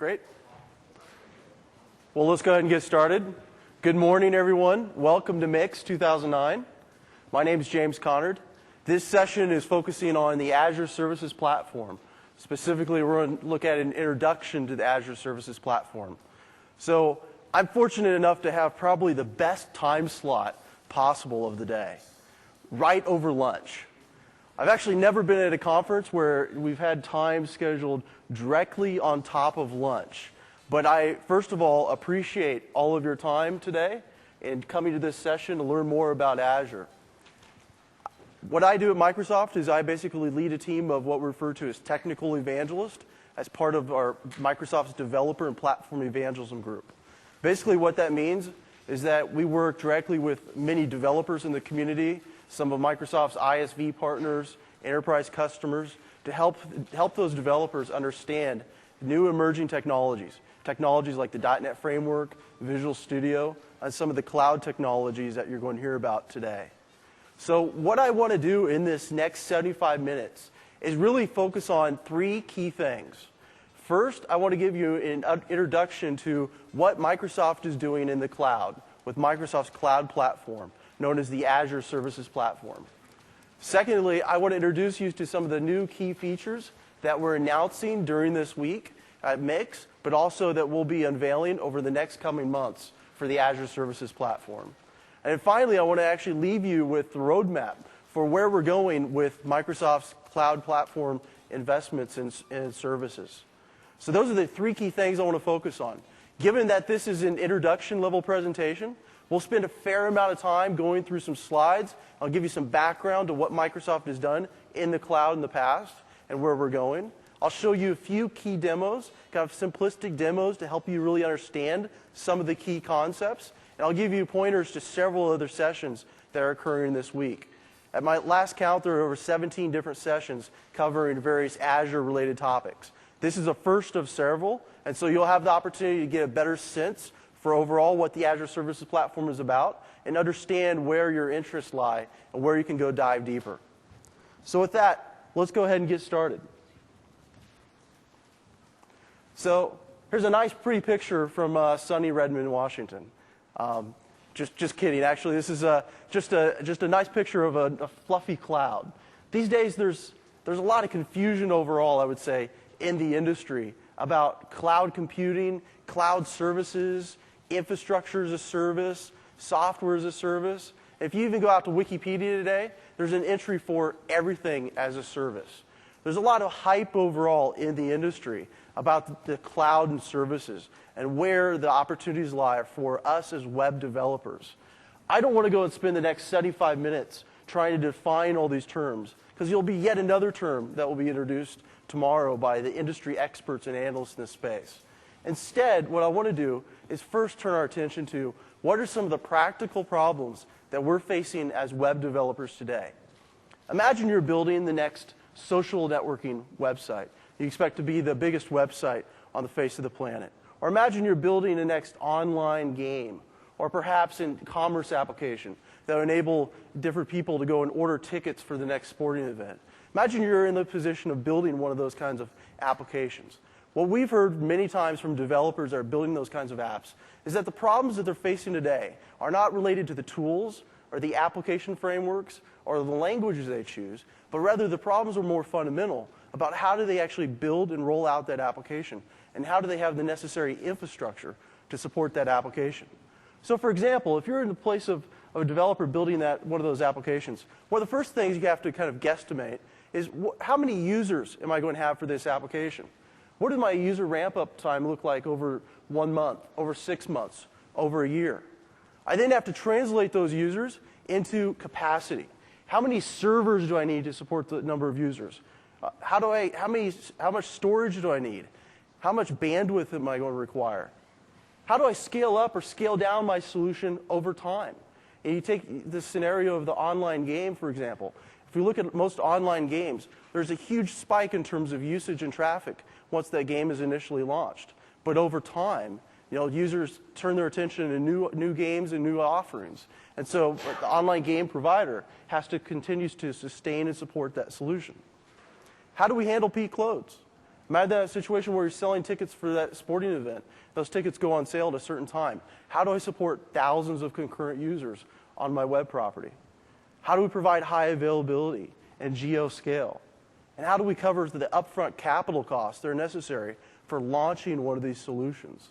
Great. Well, let's go ahead and get started. Good morning, everyone. Welcome to MIX 2009. My name is James Conard. This session is focusing on the Azure Services Platform. Specifically, we're going to look at an introduction to the Azure Services Platform. So I'm fortunate enough to have probably the best time slot possible of the day, right over lunch. I've actually never been at a conference where we've had time scheduled directly on top of lunch. But I, first of all, appreciate all of your time today and coming to this session to learn more about Azure. What I do at Microsoft is I basically lead a team of what we refer to as technical evangelists as part of our Microsoft's developer and platform evangelism group. Basically what that means is that we work directly with many developers in the community, some of Microsoft's ISV partners, enterprise customers, to help those developers understand new emerging technologies like the .NET Framework, Visual Studio, and some of the cloud technologies that you're going to hear about today. So what I want to do in this next 75 minutes is really focus on three key things. First, I want to give you an introduction to what Microsoft is doing in the cloud with Microsoft's cloud platform, known as the Azure Services Platform. Secondly, I want to introduce you to some of the new key features that we're announcing during this week at MIX, but also that we'll be unveiling over the next coming months for the Azure Services Platform. And finally, I want to actually leave you with the roadmap for where we're going with Microsoft's cloud platform investments and services. So those are the three key things I want to focus on. Given that this is an introduction level presentation, we'll spend a fair amount of time going through some slides. I'll give you some background to what Microsoft has done in the cloud in the past and where we're going. I'll show you a few key demos, kind of simplistic demos to help you really understand some of the key concepts. And I'll give you pointers to several other sessions that are occurring this week. At my last count, there are over 17 different sessions covering various Azure-related topics. This is a first of several, and so you'll have the opportunity to get a better sense for overall what the Azure Services Platform is about and understand where your interests lie and where you can go dive deeper. So with that, let's go ahead and get started. So here's a nice pretty picture from sunny Redmond, Washington. Just kidding. Actually, this is just a nice picture of a fluffy cloud. These days, there's a lot of confusion overall, I would say, in the industry about cloud computing, cloud services, infrastructure as a service, software as a service. If you even go out to Wikipedia today, there's an entry for everything as a service. There's a lot of hype overall in the industry about the cloud and services and where the opportunities lie for us as web developers. I don't want to go and spend the next 75 minutes trying to define all these terms, because you'll be yet another term that will be introduced tomorrow by the industry experts and analysts in this space. Instead, what I want to do is first turn our attention to what are some of the practical problems that we're facing as web developers today. Imagine you're building the next social networking website. You expect to be the biggest website on the face of the planet. Or imagine you're building the next online game, or perhaps a commerce application that will enable different people to go and order tickets for the next sporting event. Imagine you're in the position of building one of those kinds of applications. What we've heard many times from developers that are building those kinds of apps is that the problems that they're facing today are not related to the tools or the application frameworks or the languages they choose, but rather the problems are more fundamental about how do they actually build and roll out that application, and how do they have the necessary infrastructure to support that application. So for example, if you're in the place of a developer building one of those applications, one of the first things you have to kind of guesstimate is how many users am I going to have for this application? What does my user ramp-up time look like over 1 month, over 6 months, over a year? I then have to translate those users into capacity. How many servers do I need to support the number of users? How much storage do I need? How much bandwidth am I going to require? How do I scale up or scale down my solution over time? And you take the scenario of the online game, for example. If you look at most online games, there's a huge spike in terms of usage and traffic once that game is initially launched. But over time, users turn their attention to new games and new offerings. And so the online game provider has to continue to sustain and support that solution. How do we handle peak loads? Imagine that situation where you're selling tickets for that sporting event. Those tickets go on sale at a certain time. How do I support thousands of concurrent users on my web property? How do we provide high availability and geo scale? And how do we cover the upfront capital costs that are necessary for launching one of these solutions?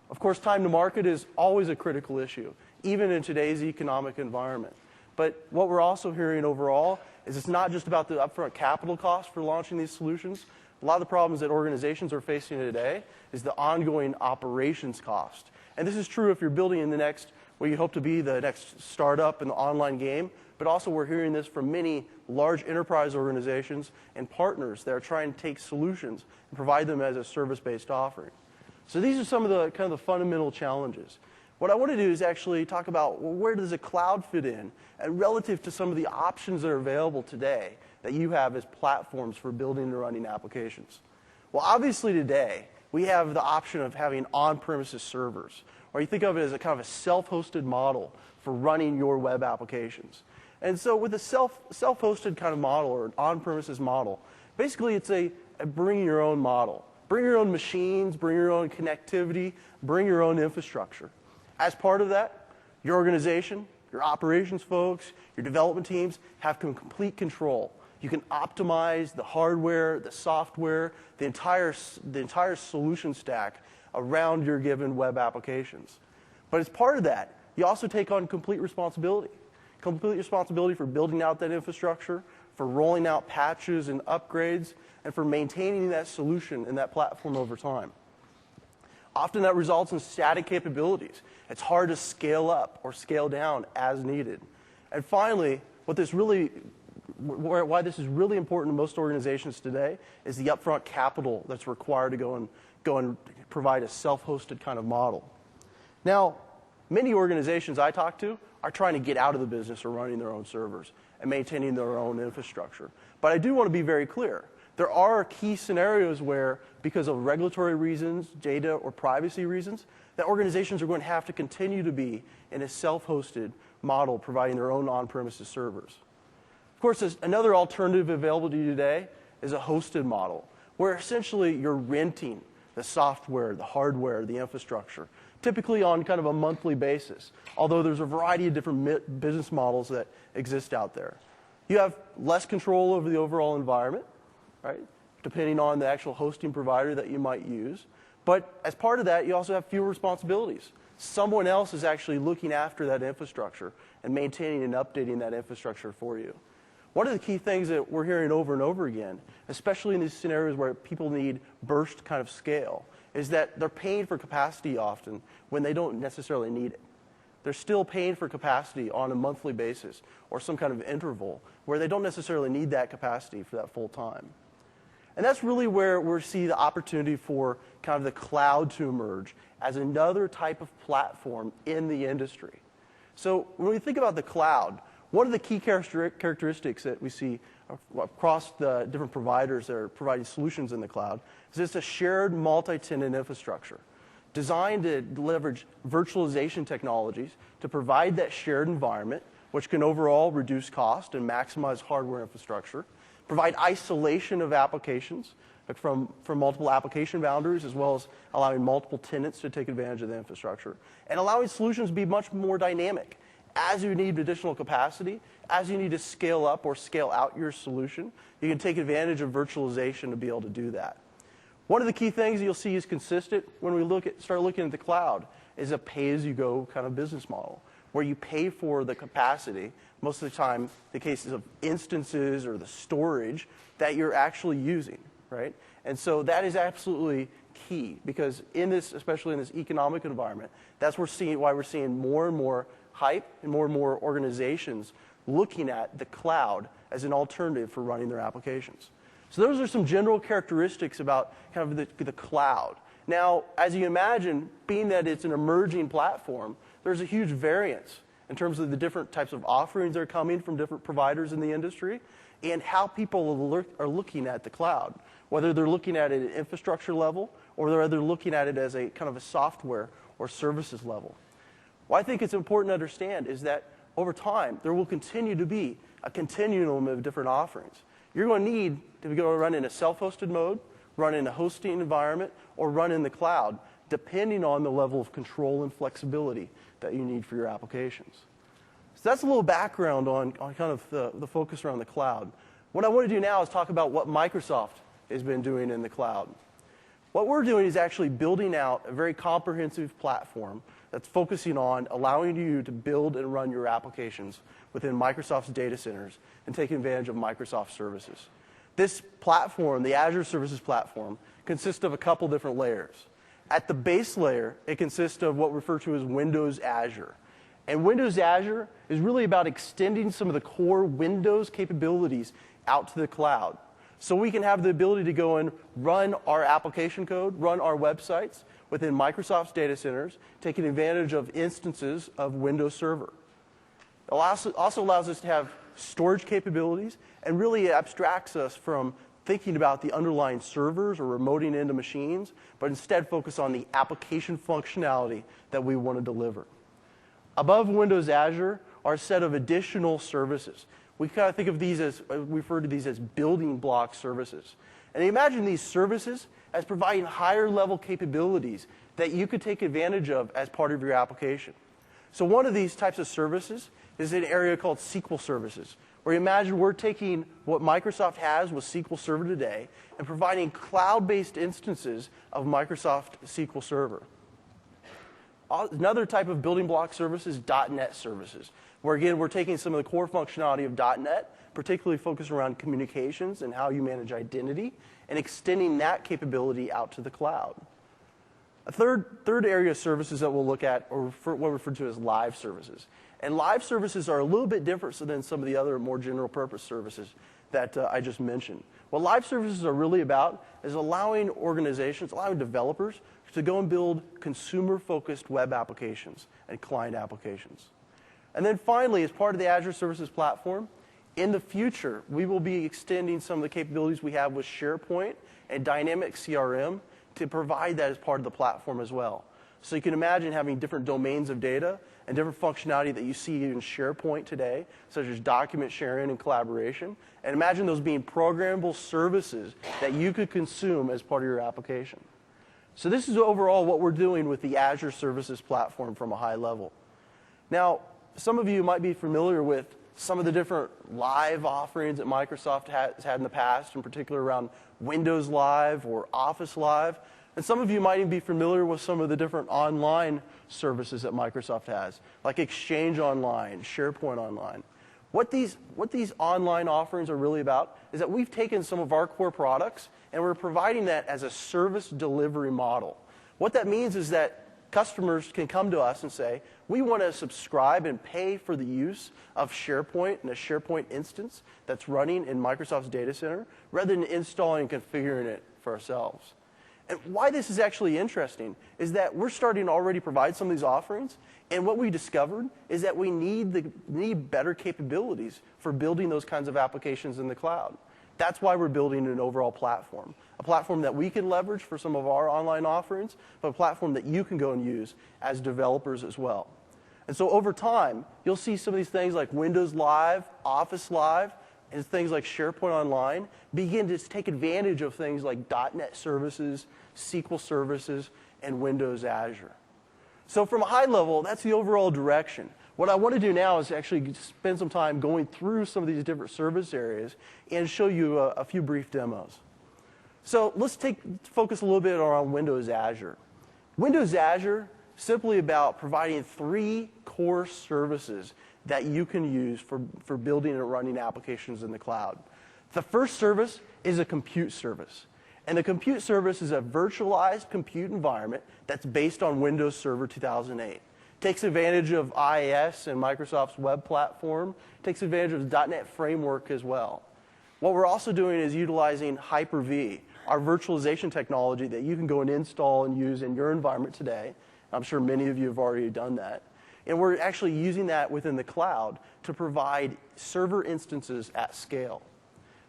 Of course, time to market is always a critical issue, even in today's economic environment. But what we're also hearing overall is it's not just about the upfront capital costs for launching these solutions. A lot of the problems that organizations are facing today is the ongoing operations cost. And this is true if you're building in the next, what you hope to be the next startup in the online game, but also we're hearing this from many large enterprise organizations and partners that are trying to take solutions and provide them as a service-based offering. So these are some of the kind of the fundamental challenges. What I want to do is actually talk about, well, where does a cloud fit in, and relative to some of the options that are available today that you have as platforms for building and running applications. Well, obviously today, we have the option of having on-premises servers, or you think of it as a kind of a self-hosted model for running your web applications. And so with a self-hosted kind of model or an on-premises model, basically it's a bring your own model. Bring your own machines, bring your own connectivity, bring your own infrastructure. As part of that, your organization, your operations folks, your development teams have complete control. You can optimize the hardware, the software, the entire solution stack around your given web applications. But as part of that, you also take on complete responsibility. Complete responsibility for building out that infrastructure, for rolling out patches and upgrades, and for maintaining that solution and that platform over time. Often that results in static capabilities. It's hard to scale up or scale down as needed. And finally, why this is really important to most organizations today is the upfront capital that's required to go and provide a self-hosted kind of model. Now, many organizations I talk to are trying to get out of the business of running their own servers and maintaining their own infrastructure. But I do want to be very clear. There are key scenarios where, because of regulatory reasons, data, or privacy reasons, that organizations are going to have to continue to be in a self-hosted model, providing their own on-premises servers. Of course, another alternative available to you today is a hosted model, where essentially you're renting the software, the hardware, the infrastructure, typically on kind of a monthly basis, although there's a variety of different business models that exist out there. You have less control over the overall environment, right, depending on the actual hosting provider that you might use. But as part of that, you also have fewer responsibilities. Someone else is actually looking after that infrastructure and maintaining and updating that infrastructure for you. One of the key things that we're hearing over and over again, especially in these scenarios where people need burst kind of scale, is that they're paying for capacity often when they don't necessarily need it. They're still paying for capacity on a monthly basis or some kind of interval where they don't necessarily need that capacity for that full time. And that's really where we see the opportunity for kind of the cloud to emerge as another type of platform in the industry. So when we think about the cloud, one of the key characteristics that we see across the different providers that are providing solutions in the cloud is it's a shared multi-tenant infrastructure designed to leverage virtualization technologies to provide that shared environment, which can overall reduce cost and maximize hardware infrastructure, provide isolation of applications from multiple application boundaries, as well as allowing multiple tenants to take advantage of the infrastructure, and allowing solutions to be much more dynamic. As you need additional capacity, as you need to scale up or scale out your solution, you can take advantage of virtualization to be able to do that. One of the key things you'll see is consistent when we start looking at the cloud is a pay-as-you-go kind of business model, where you pay for the capacity, most of the time the cases of instances or the storage that you're actually using, right? And so that is absolutely key, because in this, especially in this economic environment, that's why we're seeing more and more hype and more organizations looking at the cloud as an alternative for running their applications. So those are some general characteristics about kind of the cloud. Now, as you imagine, being that it's an emerging platform, there's a huge variance in terms of the different types of offerings that are coming from different providers in the industry and how people are looking at the cloud, whether they're looking at it at an infrastructure level or whether they're looking at it as a kind of a software or services level. What I think it's important to understand is that over time, there will continue to be a continuum of different offerings. You're going to need to go run in a self-hosted mode, run in a hosting environment, or run in the cloud, depending on the level of control and flexibility that you need for your applications. So that's a little background on kind of the focus around the cloud. What I want to do now is talk about what Microsoft has been doing in the cloud. What we're doing is actually building out a very comprehensive platform that's focusing on allowing you to build and run your applications within Microsoft's data centers and take advantage of Microsoft services. This platform, the Azure Services Platform, consists of a couple different layers. At the base layer, it consists of what we refer to as Windows Azure. And Windows Azure is really about extending some of the core Windows capabilities out to the cloud. So we can have the ability to go and run our application code, run our websites within Microsoft's data centers, taking advantage of instances of Windows Server. It also allows us to have storage capabilities and really abstracts us from thinking about the underlying servers or remoting into machines, but instead focus on the application functionality that we want to deliver. Above Windows Azure are a set of additional services. We kind of think of these as, we refer to these as building block services. And imagine these services as providing higher level capabilities that you could take advantage of as part of your application. So one of these types of services is an area called SQL services, where you imagine we're taking what Microsoft has with SQL Server today and providing cloud-based instances of Microsoft SQL Server. Another type of building block service is .NET services, where again we're taking some of the core functionality of .NET, particularly focused around communications and how you manage identity, and extending that capability out to the cloud. A third area of services that we'll look at are what we refer to as live services. And live services are a little bit different than some of the other more general purpose services that I just mentioned. What live services are really about is allowing organizations, allowing developers to go and build consumer-focused web applications and client applications. And then finally, as part of the Azure Services Platform, in the future, we will be extending some of the capabilities we have with SharePoint and Dynamic CRM to provide that as part of the platform as well. So you can imagine having different domains of data and different functionality that you see in SharePoint today, such as document sharing and collaboration. And imagine those being programmable services that you could consume as part of your application. So this is overall what we're doing with the Azure Services Platform from a high level. Now, some of you might be familiar with some of the different live offerings that Microsoft has had in the past, in particular around Windows Live or Office Live. And some of you might even be familiar with some of the different online services that Microsoft has, like Exchange Online, SharePoint Online. What these online offerings are really about is that we've taken some of our core products and we're providing that as a service delivery model. What that means is that customers can come to us and say, we want to subscribe and pay for the use of SharePoint and a SharePoint instance that's running in Microsoft's data center, rather than installing and configuring it for ourselves. And why this is actually interesting is that we're starting to already provide some of these offerings, and what we discovered is that we need better capabilities for building those kinds of applications in the cloud. That's why we're building an overall platform, a platform that we can leverage for some of our online offerings, but a platform that you can go and use as developers as well. And so over time, you'll see some of these things like Windows Live, Office Live, and things like SharePoint Online begin to take advantage of things like .NET services, SQL services, and Windows Azure. So from a high level, that's the overall direction. What I want to do now is actually spend some time going through some of these different service areas and show you a few brief demos. So let's focus a little bit around Windows Azure. Windows Azure is simply about providing 3 core services that you can use for building and running applications in the cloud. The first service is a compute service. And the compute service is a virtualized compute environment that's based on Windows Server 2008. Takes advantage of IIS and Microsoft's web platform, takes advantage of the .NET framework as well. What we're also doing is utilizing Hyper-V, our virtualization technology that you can go and install and use in your environment today. I'm sure many of you have already done that. And we're actually using that within the cloud to provide server instances at scale.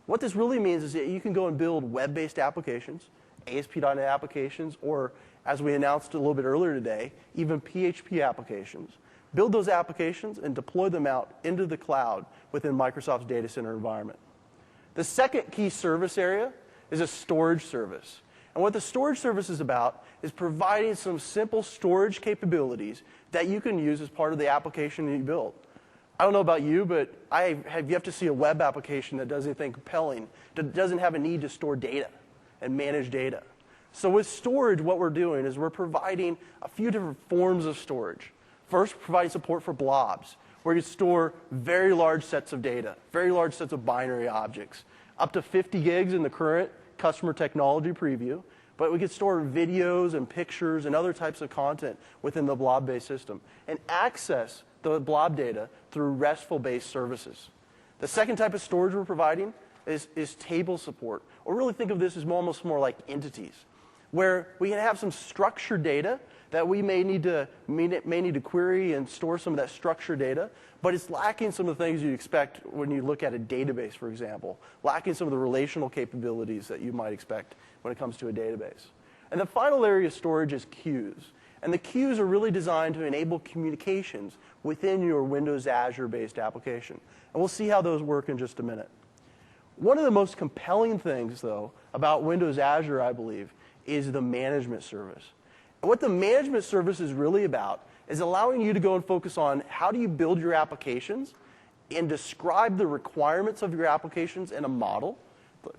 What this really means is that you can go and build web-based applications, ASP.NET applications, or as we announced a little bit earlier today, even PHP applications. Build those applications and deploy them out into the cloud within Microsoft's data center environment. The second key service area is a storage service. And what the storage service is about is providing some simple storage capabilities that you can use as part of the application that you build. I don't know about you, but I have yet to see a web application that does anything compelling, that doesn't have a need to store data and manage data. So with storage, what we're doing is we're providing a few different forms of storage. First, providing support for blobs, where you store very large sets of data, very large sets of binary objects, up to 50 gigs in the current customer technology preview, but we could store videos and pictures and other types of content within the blob-based system and access the blob data through RESTful-based services. The second type of storage we're providing is table support, or really think of this as almost more like entities, where we can have some structured data that we may need to query and store some of that structured data, but it's lacking some of the things you'd expect when you look at a database, for example, lacking some of the relational capabilities that you might expect when it comes to a database. And the final area of storage is queues. And the queues are really designed to enable communications within your Windows Azure-based application. And we'll see how those work in just a minute. One of the most compelling things, though, about Windows Azure, I believe, is the management service. And what the management service is really about is allowing you to go and focus on how do you build your applications and describe the requirements of your applications in a model,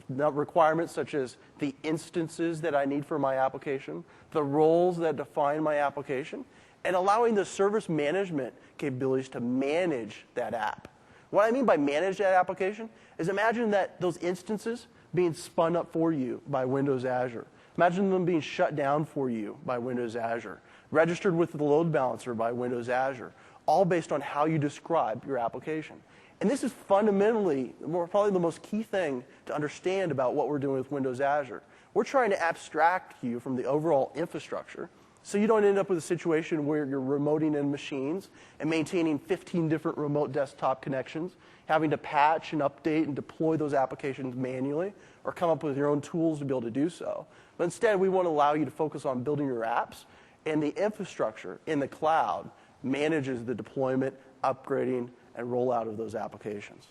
requirements such as the instances that I need for my application, the roles that define my application, and allowing the service management capabilities to manage that app. What I mean by manage that application is imagine that those instances being spun up for you by Windows Azure. Imagine them being shut down for you by Windows Azure, registered with the load balancer by Windows Azure, all based on how you describe your application. And this is fundamentally probably the most key thing to understand about what we're doing with Windows Azure. We're trying to abstract you from the overall infrastructure so you don't end up with a situation where you're remoting in machines and maintaining 15 different remote desktop connections, having to patch and update and deploy those applications manually, or come up with your own tools to be able to do so. But instead, we want to allow you to focus on building your apps, and the infrastructure in the cloud manages the deployment, upgrading, and rollout of those applications.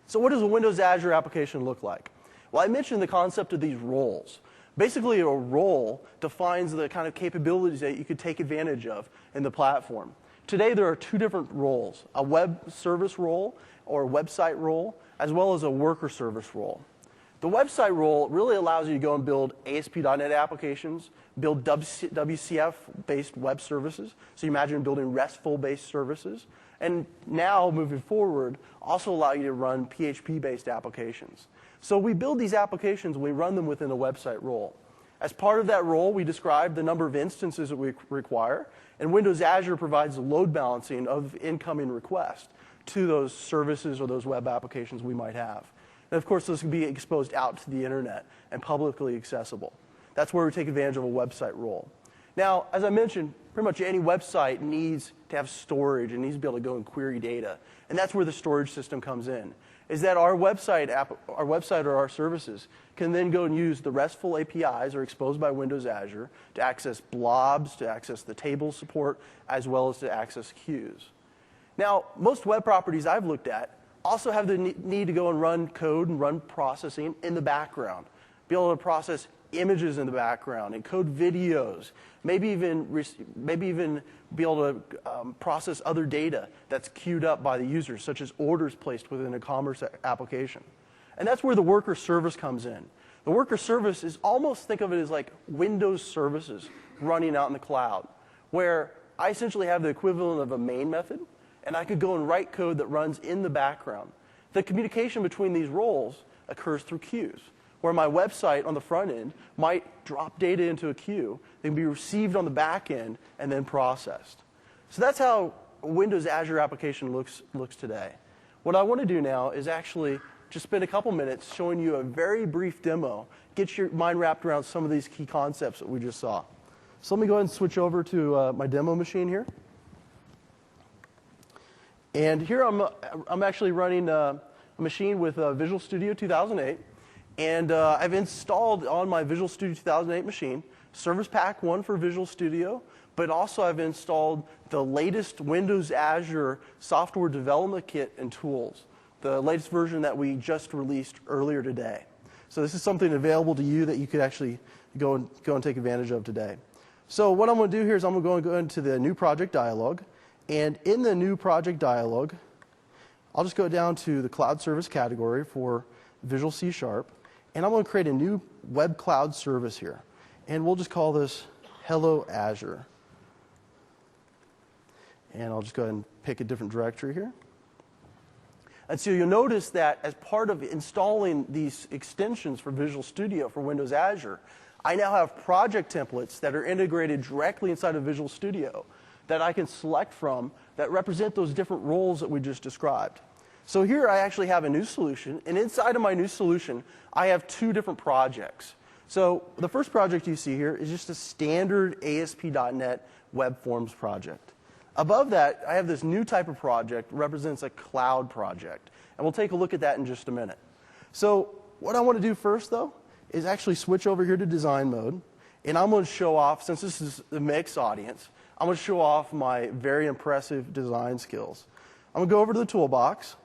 So what does a Windows Azure application look like? Well, I mentioned the concept of these roles. Basically, a role defines the kind of capabilities that you could take advantage of in the platform. Today, there are two different roles, a web service role or a website role, as well as a worker service role. The website role really allows you to go and build ASP.NET applications, build WCF-based web services. So you imagine building RESTful-based services. And now, moving forward, also allow you to run PHP-based applications. So we build these applications, we run them within a website role. As part of that role, we describe the number of instances that we require, and Windows Azure provides load balancing of incoming requests to those services or those web applications we might have. And of course, those can be exposed out to the internet and publicly accessible. That's where we take advantage of a website role. Now, as I mentioned, pretty much any website needs to have storage and needs to be able to go and query data. And that's where the storage system comes in, is that our website or our services can then go and use the RESTful APIs or exposed by Windows Azure to access blobs, to access the table support, as well as to access queues. Now, most web properties I've looked at also have the need to go and run code and run processing in the background, be able to process images in the background, encode videos, maybe even be able to process other data that's queued up by the user, such as orders placed within a commerce application. And that's where the worker service comes in. The worker service is almost, think of it as like Windows services running out in the cloud, where I essentially have the equivalent of a main method, and I could go and write code that runs in the background. The communication between these roles occurs through queues, where my website on the front end might drop data into a queue, they can be received on the back end, and then processed. So that's how a Windows Azure application looks today. What I want to do now is actually just spend a couple minutes showing you a very brief demo, get your mind wrapped around some of these key concepts that we just saw. So let me go ahead and switch over to my demo machine here. And here I'm actually running a machine with Visual Studio 2008. And I've installed on my Visual Studio 2008 machine Service Pack 1 for Visual Studio, but also I've installed the latest Windows Azure software development kit and tools, the latest version that we just released earlier today. So this is something available to you that you could actually go and take advantage of today. So what I'm going to do here is I'm going to go into the new project dialog. And in the new project dialog, I'll just go down to the cloud service category for Visual C#, and I'm going to create a new web cloud service here. And we'll just call this Hello Azure. And I'll just go ahead and pick a different directory here. And so you'll notice that as part of installing these extensions for Visual Studio for Windows Azure, I now have project templates that are integrated directly inside of Visual Studio that I can select from that represent those different roles that we just described. So here I actually have a new solution, and inside of my new solution, I have two different projects. So the first project you see here is just a standard ASP.NET Web Forms project. Above that, I have this new type of project that represents a cloud project, and we'll take a look at that in just a minute. So what I want to do first, though, is actually switch over here to design mode, and I'm going to show off, since this is the Mix audience, I'm going to show off my very impressive design skills. I'm going to go over to the toolbox,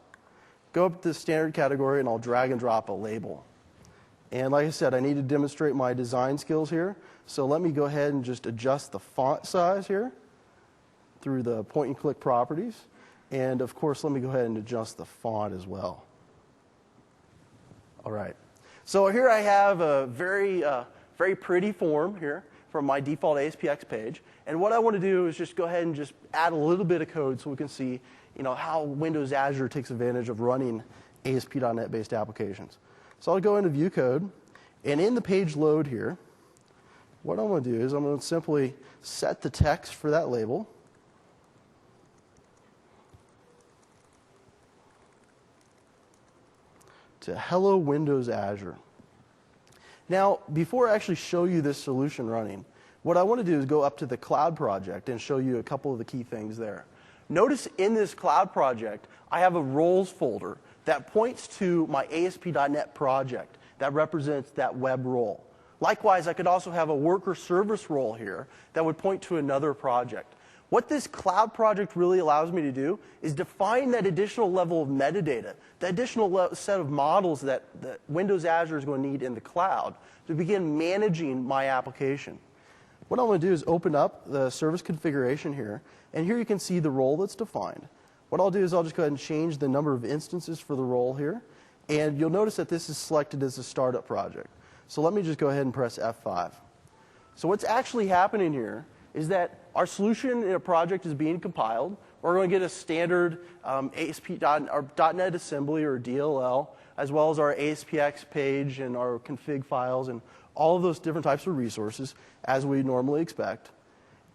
go up to the standard category, and I'll drag and drop a label. And like I said, I need to demonstrate my design skills here, so let me go ahead and just adjust the font size here through the point and click properties. And of course, let me go ahead and adjust the font as well. All right. So here I have a very pretty form here from my default ASPX page. And what I want to do is just go ahead and just add a little bit of code so we can see how Windows Azure takes advantage of running ASP.NET based applications. So I'll go into view code, and in the page load here, what I'm going to do is I'm going to simply set the text for that label. To Hello Windows Azure. Now, before I actually show you this solution running, what I want to do is go up to the cloud project and show you a couple of the key things there. Notice in this cloud project, I have a roles folder that points to my ASP.NET project that represents that web role. Likewise, I could also have a worker service role here that would point to another project. What this cloud project really allows me to do is define that additional level of metadata, the additional set of models that Windows Azure is going to need in the cloud to begin managing my application. What I'm going to do is open up the service configuration here, and here you can see the role that's defined. What I'll do is I'll just go ahead and change the number of instances for the role here, and you'll notice that this is selected as a startup project. So let me just go ahead and press F5. So what's actually happening here is that our solution in a project is being compiled. We're going to get a standard ASP.NET assembly or DLL, as well as our ASPX page and our config files and all of those different types of resources as we normally expect.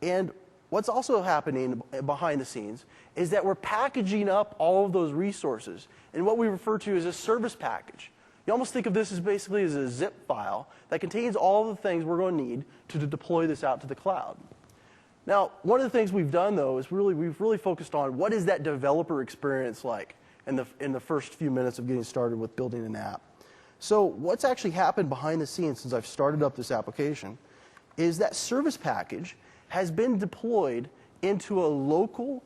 And what's also happening behind the scenes is that we're packaging up all of those resources in what we refer to as a service package. You almost think of this as basically as a zip file that contains all of the things we're going to need to deploy this out to the cloud. Now, one of the things we've done, though, is we've really focused on what is that developer experience like in the first few minutes of getting started with building an app. So what's actually happened behind the scenes since I've started up this application is that service package has been deployed into a local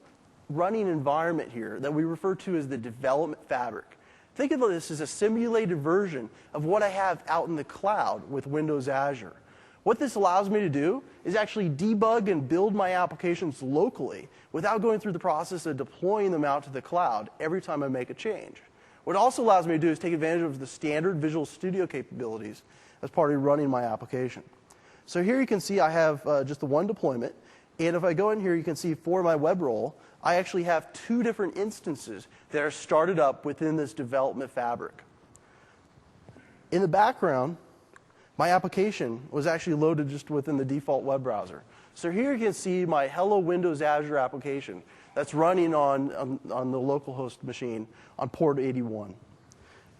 running environment here that we refer to as the development fabric. Think of this as a simulated version of what I have out in the cloud with Windows Azure. What this allows me to do is actually debug and build my applications locally without going through the process of deploying them out to the cloud every time I make a change. What it also allows me to do is take advantage of the standard Visual Studio capabilities as part of running my application. So here you can see I have just the one deployment. And if I go in here, you can see for my web role, I actually have two different instances that are started up within this development fabric. In the background, my application was actually loaded just within the default web browser. So here you can see my Hello Windows Azure application that's running on the localhost machine on port 81.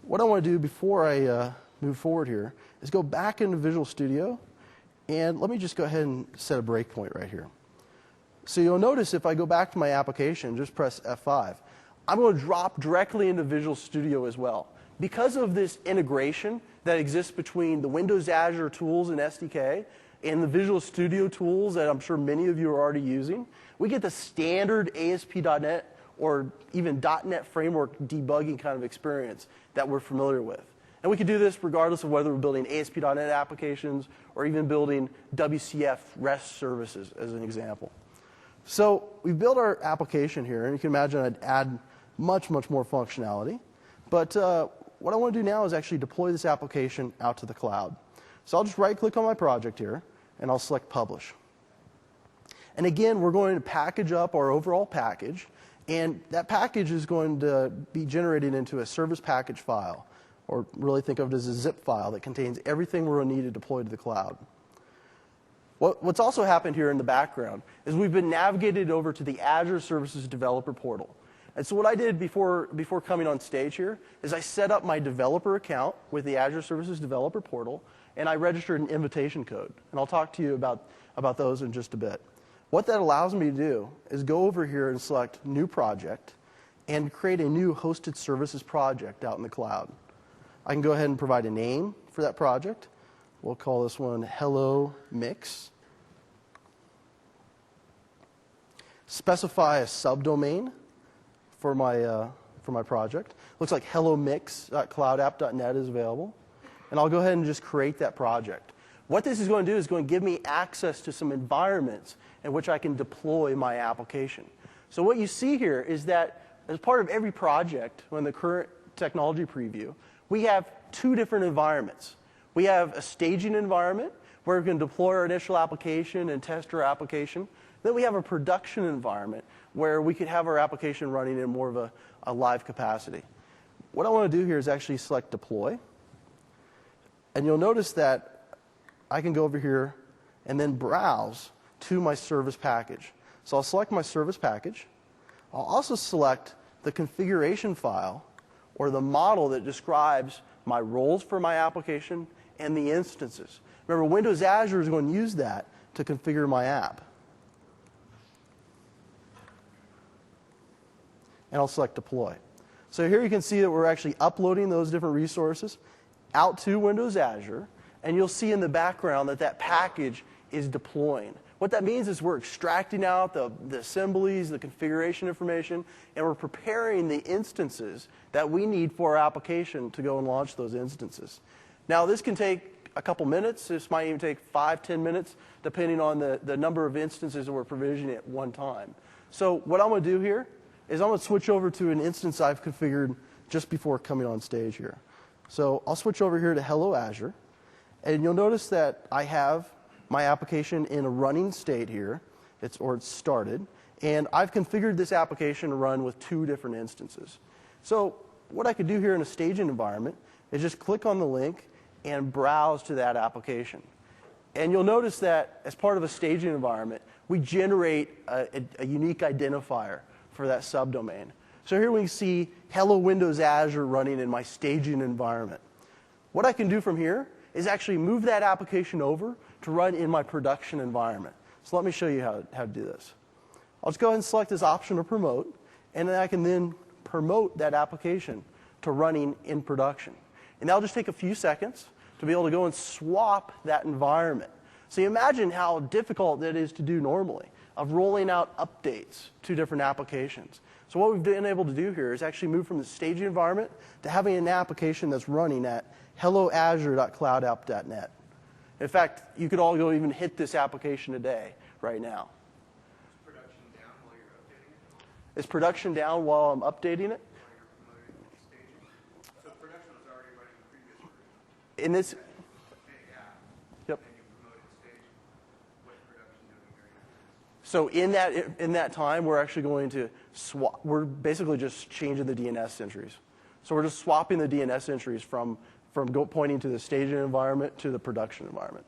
What I want to do before I move forward here is go back into Visual Studio, and let me just go ahead and set a breakpoint right here. So you'll notice if I go back to my application, just press F5, I'm going to drop directly into Visual Studio as well. Because of this integration that exists between the Windows Azure tools and SDK and the Visual Studio tools that I'm sure many of you are already using, we get the standard ASP.NET or even .NET Framework debugging kind of experience that we're familiar with. And we can do this regardless of whether we're building ASP.NET applications or even building WCF REST services as an example. So we've built our application here, and you can imagine I'd add much, much more functionality. But what I want to do now is actually deploy this application out to the cloud. So I'll just right-click on my project here, and I'll select Publish. And again, we're going to package up our overall package, and that package is going to be generated into a service package file, or really think of it as a zip file that contains everything we're going to need to deploy to the cloud. What's also happened here in the background is we've been navigated over to the Azure Services Developer Portal. And so what I did before coming on stage here is I set up my developer account with the Azure Services Developer Portal, and I registered an invitation code. And I'll talk to you about those in just a bit. What that allows me to do is go over here and select New Project and create a new hosted services project out in the cloud. I can go ahead and provide a name for that project. We'll call this one Hello Mix. Specify a subdomain for my project. Looks like hellomix.cloudapp.net is available. And I'll go ahead and just create that project. What this is going to do is going to give me access to some environments in which I can deploy my application. So what you see here is that as part of every project, in the current technology preview, we have two different environments. We have a staging environment where we can deploy our initial application and test our application. Then we have a production environment where we could have our application running in more of a live capacity. What I want to do here is actually select Deploy. And you'll notice that I can go over here and then browse to my service package. So I'll select my service package. I'll also select the configuration file or the model that describes my roles for my application and the instances. Remember, Windows Azure is going to use that to configure my app. And I'll select Deploy. So here you can see that we're actually uploading those different resources out to Windows Azure, and you'll see in the background that that package is deploying. What that means is we're extracting out the assemblies, the configuration information, and we're preparing the instances that we need for our application to go and launch those instances. Now, this can take a couple minutes. This might even take 5-10 minutes, depending on the number of instances that we're provisioning at one time. So what I'm going to do here is I'm going to switch over to an instance I've configured just before coming on stage here. So I'll switch over here to Hello Azure, and you'll notice that I have my application in a running state here. It's started, and I've configured this application to run with 2 different instances. So what I could do here in a staging environment is just click on the link and browse to that application. And you'll notice that as part of a staging environment, we generate a unique identifier for that subdomain. So here we see Hello Windows Azure running in my staging environment. What I can do from here is actually move that application over to run in my production environment. So let me show you how to do this. I'll just go ahead and select this option to promote, and then I can then promote that application to running in production. And that'll just take a few seconds to be able to go and swap that environment. So you imagine how difficult that is to do normally, of rolling out updates to different applications. So what we've been able to do here is actually move from the staging environment to having an application that's running at helloazure.cloudapp.net. In fact, you could all go even hit this application today, right now. Is production down while you're updating it? Is production down while I'm updating it? While you're promoting and staging? So production was already running the previous version. In this, Yeah. yep. And you promoted staging. What's production doing here now? So in that time, we're actually going to swap. We're basically just changing the DNS entries. So we're just swapping the DNS entries from pointing to the staging environment to the production environment.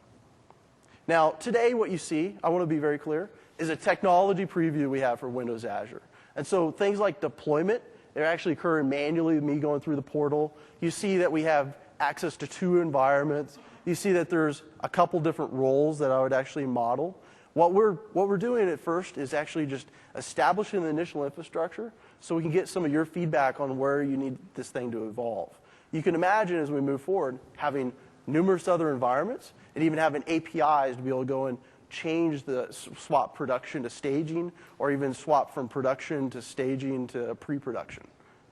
Now, today what you see, I want to be very clear, is a technology preview we have for Windows Azure. And so things like deployment, they're actually occurring manually with me going through the portal. You see that we have access to 2 environments. You see that there's a couple different roles that I would actually model. What we're doing at first is actually just establishing the initial infrastructure so we can get some of your feedback on where you need this thing to evolve. You can imagine as we move forward having numerous other environments and even having APIs to be able to go and change the swap production to staging, or even swap from production to staging to pre-production,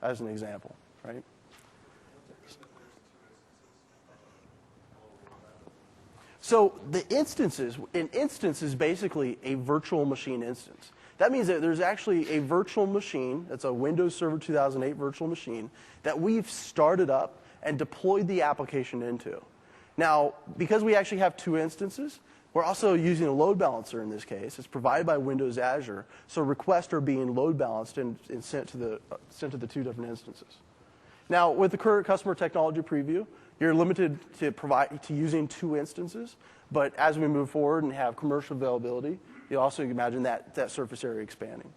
as an example, right? So an instance is basically a virtual machine instance. That means that there's actually a virtual machine, that's a Windows Server 2008 virtual machine, that we've started up and deployed the application into. Now, because we actually have two instances, we're also using a load balancer in this case. It's provided by Windows Azure, so requests are being load balanced and sent to the two different instances. Now, with the current customer technology preview, you're limited to using two instances, but as we move forward and have commercial availability, you also imagine that surface area expanding.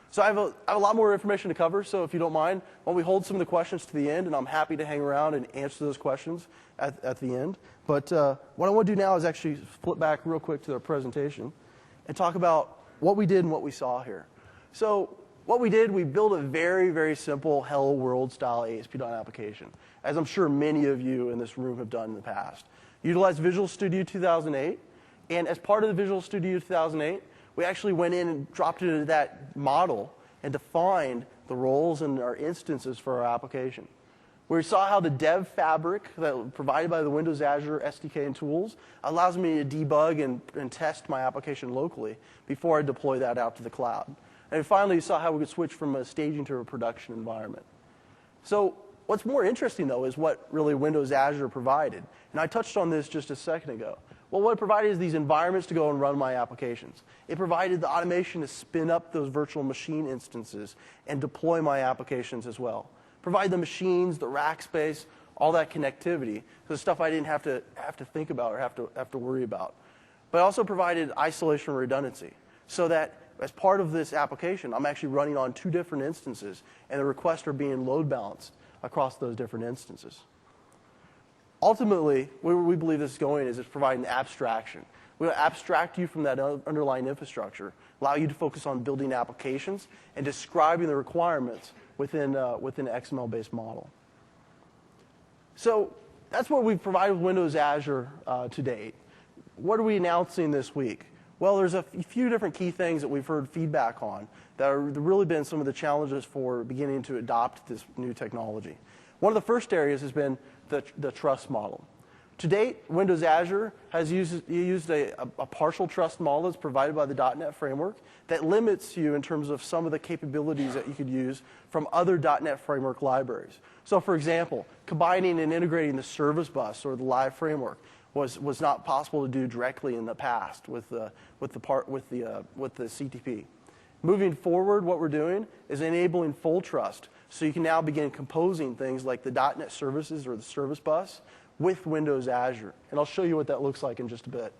So I have a lot more information to cover, so if you don't mind, why don't we hold some of the questions to the end, and I'm happy to hang around and answer those questions at the end. But what I want to do now is actually flip back real quick to the presentation and talk about what we did and what we saw here. So what we did, we built a very, very simple Hello World style ASP.NET application, as I'm sure many of you in this room have done in the past. Utilized Visual Studio 2008, and as part of the Visual Studio 2008, we actually went in and dropped into that model and defined the roles and our instances for our application. We saw how the dev fabric that was provided by the Windows Azure SDK and tools allows me to debug and test my application locally before I deploy that out to the cloud. And finally, you saw how we could switch from a staging to a production environment. So what's more interesting, though, is what really Windows Azure provided. And I touched on this just a second ago. Well, what it provided is these environments to go and run my applications. It provided the automation to spin up those virtual machine instances and deploy my applications as well. Provide the machines, the rack space, all that connectivity, the stuff I didn't have to think about or have to worry about. But it also provided isolation and redundancy, so that as part of this application, I'm actually running on two different instances, and the requests are being load balanced across those different instances. Ultimately, where we believe this is going is it's providing abstraction. We will abstract you from that underlying infrastructure, allow you to focus on building applications and describing the requirements within an XML-based model. So that's what we've provided with Windows Azure to date. What are we announcing this week? Well, there's a few different key things that we've heard feedback on that have really been some of the challenges for beginning to adopt this new technology. One of the first areas has been the trust model. To date, Windows Azure has used a partial trust model that's provided by the .NET framework that limits you in terms of some of the capabilities that you could use from other .NET framework libraries. So, for example, combining and integrating the service bus or the live framework was not possible to do directly in the past with the CTP. Moving forward, what we're doing is enabling full trust, so you can now begin composing things like the .NET services or the service bus with Windows Azure. And I'll show you what that looks like in just a bit.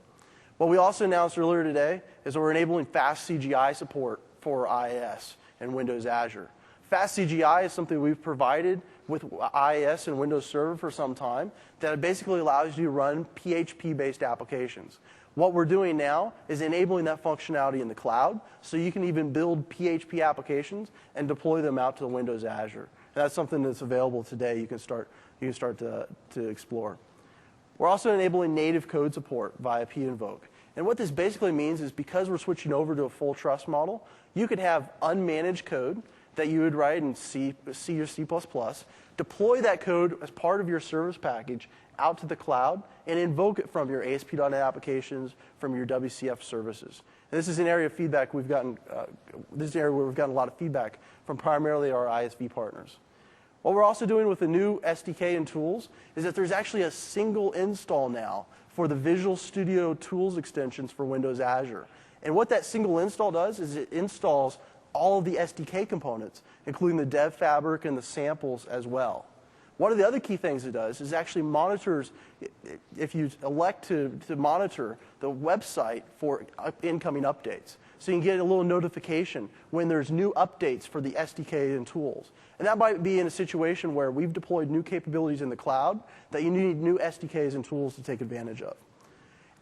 What we also announced earlier today is that we're enabling fast CGI support for IIS and Windows Azure. Fast CGI is something we've provided with IIS and Windows Server for some time that basically allows you to run PHP-based applications. What we're doing now is enabling that functionality in the cloud, so you can even build PHP applications and deploy them out to Windows Azure. And that's something that's available today. You can start to explore. We're also enabling native code support via pinvoke. And what this basically means is because we're switching over to a full trust model, you could have unmanaged code that you would write in C or C++, deploy that code as part of your service package out to the cloud, and invoke it from your ASP.NET applications, from your WCF services. And this is an area of feedback we've gotten. This is an area where we've gotten a lot of feedback from primarily our ISV partners. What we're also doing with the new SDK and tools is that there's actually a single install now for the Visual Studio Tools extensions for Windows Azure. And what that single install does is it installs all of the SDK components, including the dev fabric and the samples as well. One of the other key things it does is actually monitors, if you elect to monitor the website for incoming updates. So you can get a little notification when there's new updates for the SDK and tools. And that might be in a situation where we've deployed new capabilities in the cloud that you need new SDKs and tools to take advantage of.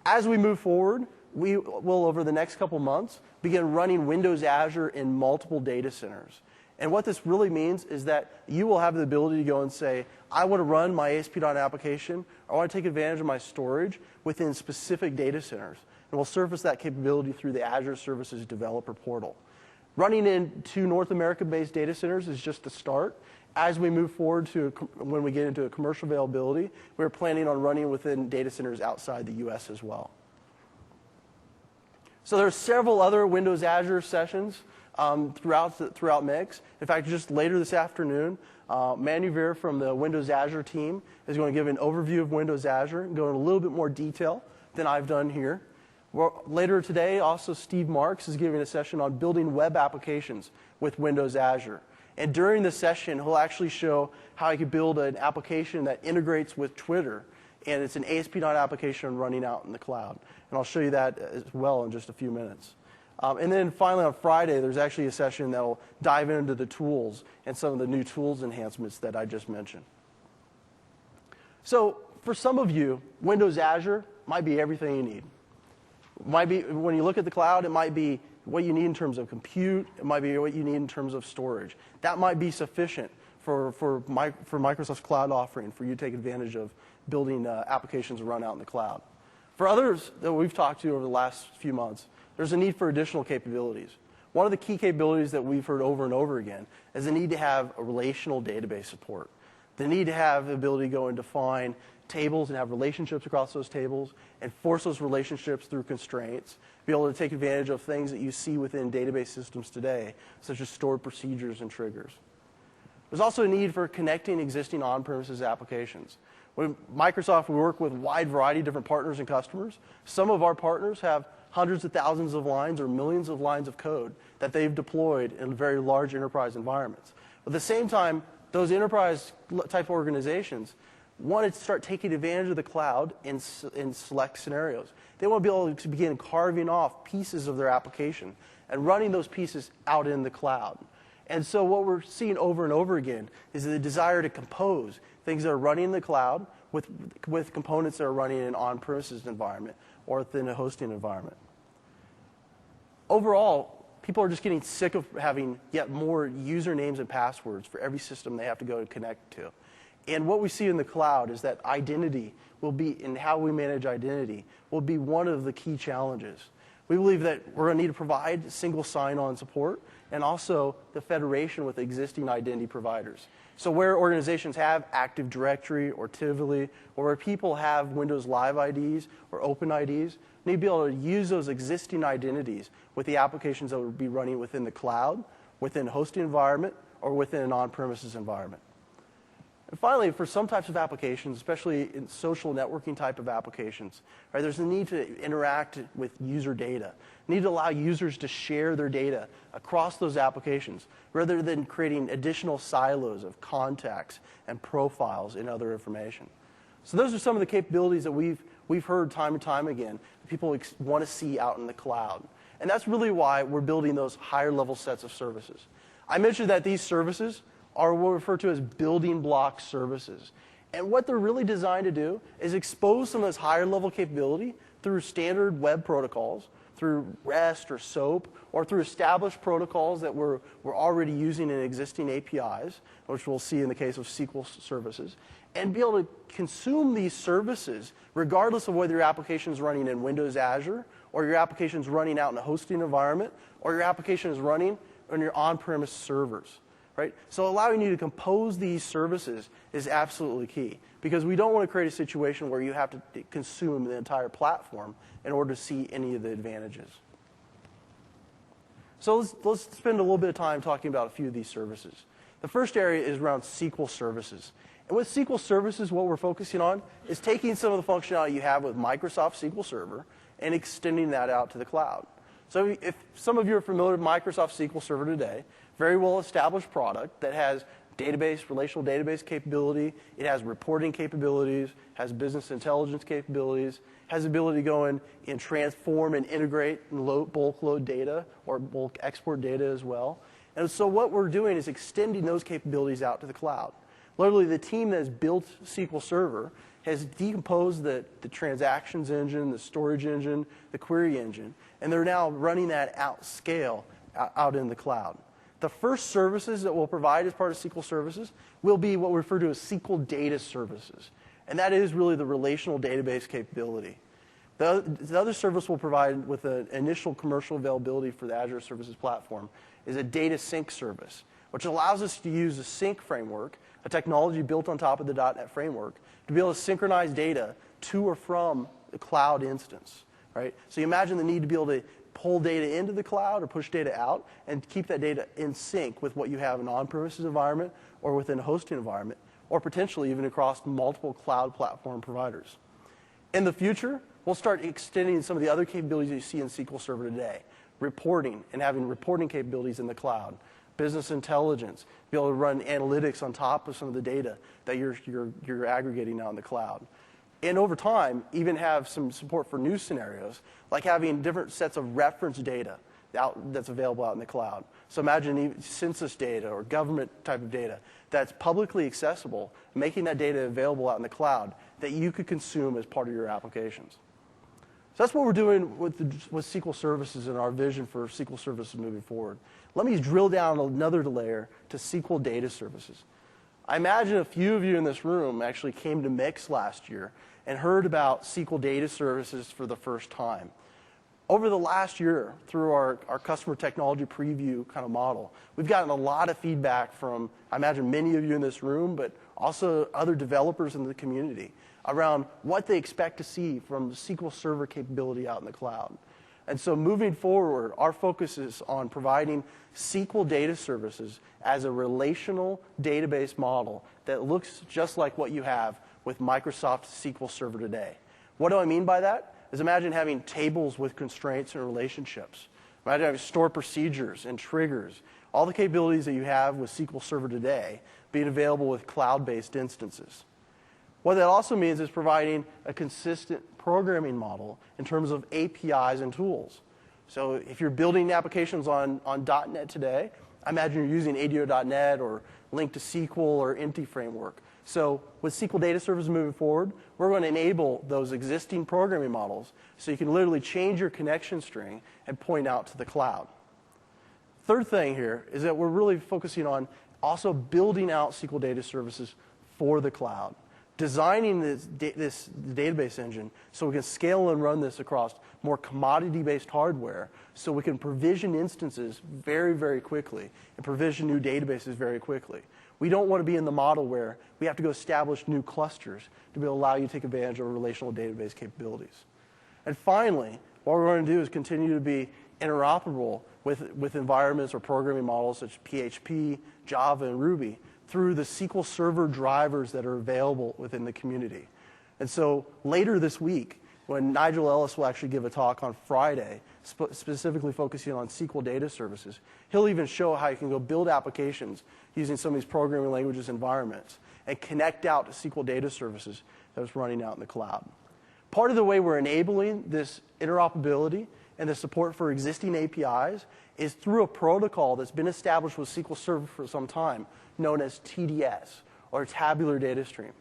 As we move forward, we will, over the next couple months, begin running Windows Azure in multiple data centers. And what this really means is that you will have the ability to go and say, I want to run my ASP.NET application, or I want to take advantage of my storage within specific data centers. And we'll surface that capability through the Azure Services Developer Portal. Running in 2 North American-based data centers is just the start, As we move forward to when we get into a commercial availability, we're planning on running within data centers outside the US as well. So there are several other Windows Azure sessions throughout MIX. In fact, just later this afternoon, Manu Ver from the Windows Azure team is going to give an overview of Windows Azure and go in a little bit more detail than I've done here. Later today, also Steve Marks is giving a session on building web applications with Windows Azure. And during the session, he'll actually show how you could build an application that integrates with Twitter. And it's an ASP.NET application running out in the cloud. And I'll show you that as well in just a few minutes. And then finally on Friday, there's actually a session that will dive into the tools and some of the new tools enhancements that I just mentioned. So for some of you, Windows Azure might be everything you need. Might be, when you look at the cloud, it might be what you need in terms of compute. It might be what you need in terms of storage. That might be sufficient for Microsoft's cloud offering for you to take advantage of building applications to run out in the cloud. For others that we've talked to over the last few months, there's a need for additional capabilities. One of the key capabilities that we've heard over and over again is the need to have a relational database support. The need to have the ability to go and define tables and have relationships across those tables and force those relationships through constraints, be able to take advantage of things that you see within database systems today, such as stored procedures and triggers. There's also a need for connecting existing on-premises applications. With Microsoft, we work with a wide variety of different partners and customers. Some of our partners have hundreds of thousands of lines or millions of lines of code that they've deployed in very large enterprise environments. But at the same time, those enterprise-type organizations want to start taking advantage of the cloud in select scenarios. They want to be able to begin carving off pieces of their application and running those pieces out in the cloud. And so what we're seeing over and over again is the desire to compose things that are running in the cloud with components that are running in an on-premises environment or within a hosting environment. Overall, people are just getting sick of having yet more usernames and passwords for every system they have to go and connect to. And what we see in the cloud is that identity will be, and how we manage identity, will be one of the key challenges. We believe that we're going to need to provide single sign-on support and also the federation with existing identity providers. So where organizations have Active Directory or Tivoli, or where people have Windows Live IDs or Open IDs, we need to be able to use those existing identities with the applications that would be running within the cloud, within a hosting environment, or within an on-premises environment. And finally, for some types of applications, especially in social networking type of applications, right, there's a need to interact with user data. Need to allow users to share their data across those applications rather than creating additional silos of contacts and profiles and other information. So those are some of the capabilities that we've heard time and time again that people want to see out in the cloud. And that's really why we're building those higher level sets of services. I mentioned that these services are what we refer to as building block services. And what they're really designed to do is expose some of this higher level capability through standard web protocols, through REST or SOAP, or through established protocols that we're already using in existing APIs, which we'll see in the case of SQL services, and be able to consume these services regardless of whether your application is running in Windows Azure, or your application is running out in a hosting environment, or your application is running on your on-premise servers. Right? So allowing you to compose these services is absolutely key, because we don't want to create a situation where you have to consume the entire platform in order to see any of the advantages. So let's spend a little bit of time talking about a few of these services. The first area is around SQL services. And with SQL services, what we're focusing on is taking some of the functionality you have with Microsoft SQL Server and extending that out to the cloud. So if some of you are familiar with Microsoft SQL Server today, very well-established product that has relational database capability, it has reporting capabilities, has business intelligence capabilities, has the ability to go in and transform and integrate and bulk load data or bulk export data as well. And so what we're doing is extending those capabilities out to the cloud. Literally, the team that has built SQL Server has decomposed the transactions engine, the storage engine, the query engine, and they're now running that out scale out in the cloud. The first services that we'll provide as part of SQL services will be what we refer to as SQL data services. And that is really the relational database capability. The other service we'll provide with an initial commercial availability for the Azure Services Platform is a data sync service, which allows us to use a sync framework, a technology built on top of the .NET framework, to be able to synchronize data to or from the cloud instance, right? So you imagine the need to be able to pull data into the cloud or push data out and keep that data in sync with what you have in an on-premises environment or within a hosting environment, or potentially even across multiple cloud platform providers. In the future, we'll start extending some of the other capabilities you see in SQL Server today, reporting and having reporting capabilities in the cloud, business intelligence, be able to run analytics on top of some of the data that you're aggregating now in the cloud. And over time, even have some support for new scenarios, like having different sets of reference data that's available out in the cloud. So imagine even census data or government type of data that's publicly accessible, making that data available out in the cloud that you could consume as part of your applications. So that's what we're doing with SQL services and our vision for SQL services moving forward. Let me drill down another layer to SQL data services. I imagine a few of you in this room actually came to MIX last year and heard about SQL data services for the first time. Over the last year, through our customer technology preview kind of model, we've gotten a lot of feedback from, I imagine, many of you in this room, but also other developers in the community around what they expect to see from SQL Server capability out in the cloud. And so moving forward, our focus is on providing SQL data services as a relational database model that looks just like what you have with Microsoft SQL Server today. What do I mean by that? Is imagine having tables with constraints and relationships. Imagine having stored procedures and triggers. All the capabilities that you have with SQL Server today being available with cloud-based instances. What that also means is providing a consistent programming model in terms of APIs and tools. So if you're building applications on .NET today, I imagine you're using ADO.NET or Link to SQL or Entity Framework. So with SQL Data Services moving forward, we're going to enable those existing programming models so you can literally change your connection string and point out to the cloud. Third thing here is that we're really focusing on also building out SQL Data Services for the cloud. Designing this database engine so we can scale and run this across more commodity-based hardware so we can provision instances very, very quickly and provision new databases very quickly. We don't want to be in the model where we have to go establish new clusters to be able to allow you to take advantage of relational database capabilities. And finally, what we're going to do is continue to be interoperable with environments or programming models such as PHP, Java, and Ruby through the SQL Server drivers that are available within the community. And so later this week, when Nigel Ellis will actually give a talk on Friday, specifically focusing on SQL data services, he'll even show how you can go build applications using some of these programming languages environments and connect out to SQL data services that was running out in the cloud. Part of the way we're enabling this interoperability and the support for existing APIs is through a protocol that's been established with SQL Server for some time, known as TDS, or Tabular Data Stream.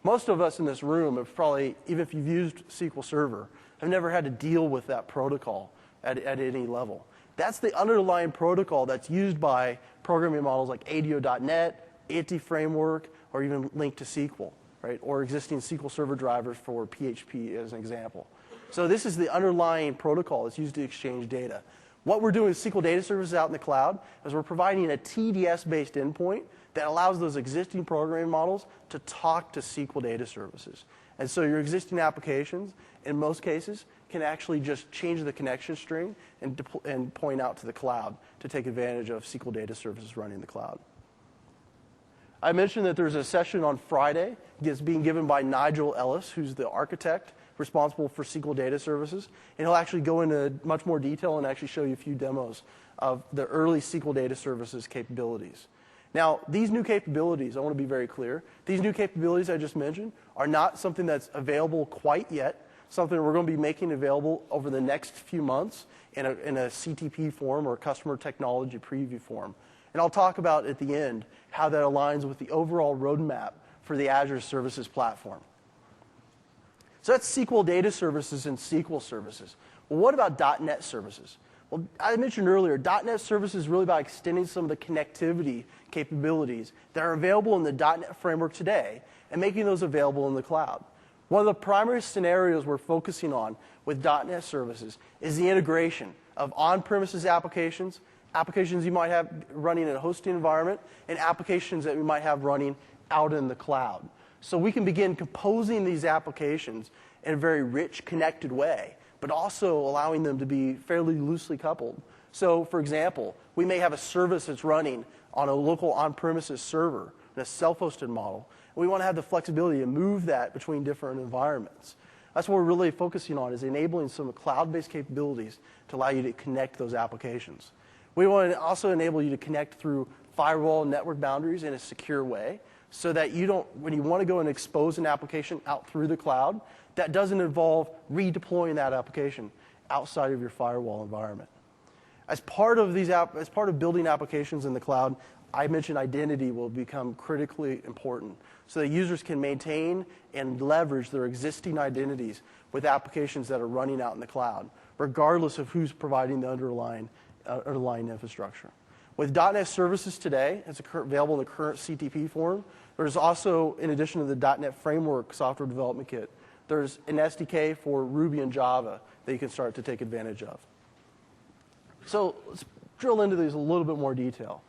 Most of us in this room have probably, even if you've used SQL Server, have never had to deal with that protocol at any level. That's the underlying protocol that's used by programming models like ADO.NET, Entity Framework, or even Link to SQL, right? Or existing SQL Server drivers for PHP as an example. So this is the underlying protocol that's used to exchange data. What we're doing with SQL Data Services out in the cloud is we're providing a TDS-based endpoint that allows those existing programming models to talk to SQL Data Services. And so your existing applications, in most cases, can actually just change the connection string and point out to the cloud to take advantage of SQL Data Services running in the cloud. I mentioned that there's a session on Friday that's being given by Nigel Ellis, who's the architect responsible for SQL Data Services. And he'll actually go into much more detail and actually show you a few demos of the early SQL Data Services capabilities. Now, these new capabilities, I want to be very clear, these new capabilities I just mentioned are not something that's available quite yet, something we're going to be making available over the next few months in a CTP form or a customer technology preview form. And I'll talk about at the end how that aligns with the overall roadmap for the Azure Services Platform. So that's SQL Data Services and SQL Services. Well, what about .NET Services? Well, I mentioned earlier, .NET Services is really about extending some of the connectivity capabilities that are available in the .NET framework today and making those available in the cloud. One of the primary scenarios we're focusing on with .NET Services is the integration of on-premises applications applications you might have running in a hosting environment, and applications that we might have running out in the cloud. So we can begin composing these applications in a very rich, connected way, but also allowing them to be fairly loosely coupled. So, for example, we may have a service that's running on a local on-premises server in a self-hosted model. We want to have the flexibility to move that between different environments. That's what we're really focusing on, is enabling some cloud-based capabilities to allow you to connect those applications. We want to also enable you to connect through firewall and network boundaries in a secure way, so that you don't, when you want to go and expose an application out through the cloud, that doesn't involve redeploying that application outside of your firewall environment. As part of building applications in the cloud, I mentioned identity will become critically important, so that users can maintain and leverage their existing identities with applications that are running out in the cloud, regardless of who's providing the underlying infrastructure. With .NET services today, it's available in the current CTP form. There's also, in addition to the .NET Framework software development kit, there's an SDK for Ruby and Java that you can start to take advantage of. So let's drill into these a little bit more detail.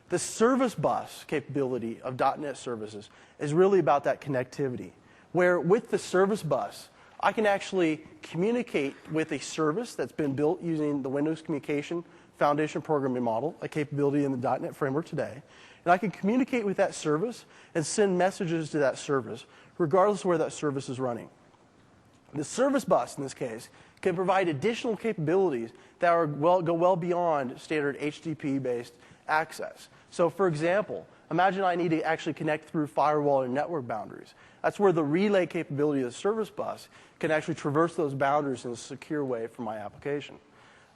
The service bus capability of .NET services is really about that connectivity, where with the service bus, I can actually communicate with a service that's been built using the Windows Communication Foundation Programming Model, a capability in the .NET Framework today. And I can communicate with that service and send messages to that service, regardless of where that service is running. The service bus, in this case, can provide additional capabilities that go well beyond standard HTTP-based access. So, for example, imagine I need to actually connect through firewall and network boundaries. That's where the relay capability of the service bus can actually traverse those boundaries in a secure way for my application.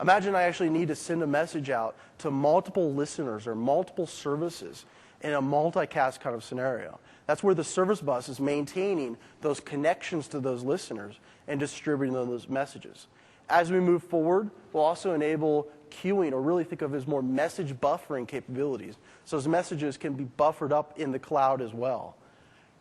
Imagine I actually need to send a message out to multiple listeners or multiple services in a multicast kind of scenario. That's where the service bus is maintaining those connections to those listeners and distributing those messages. As we move forward, we'll also enable queuing, or really think of it as more message buffering capabilities. So those messages can be buffered up in the cloud as well.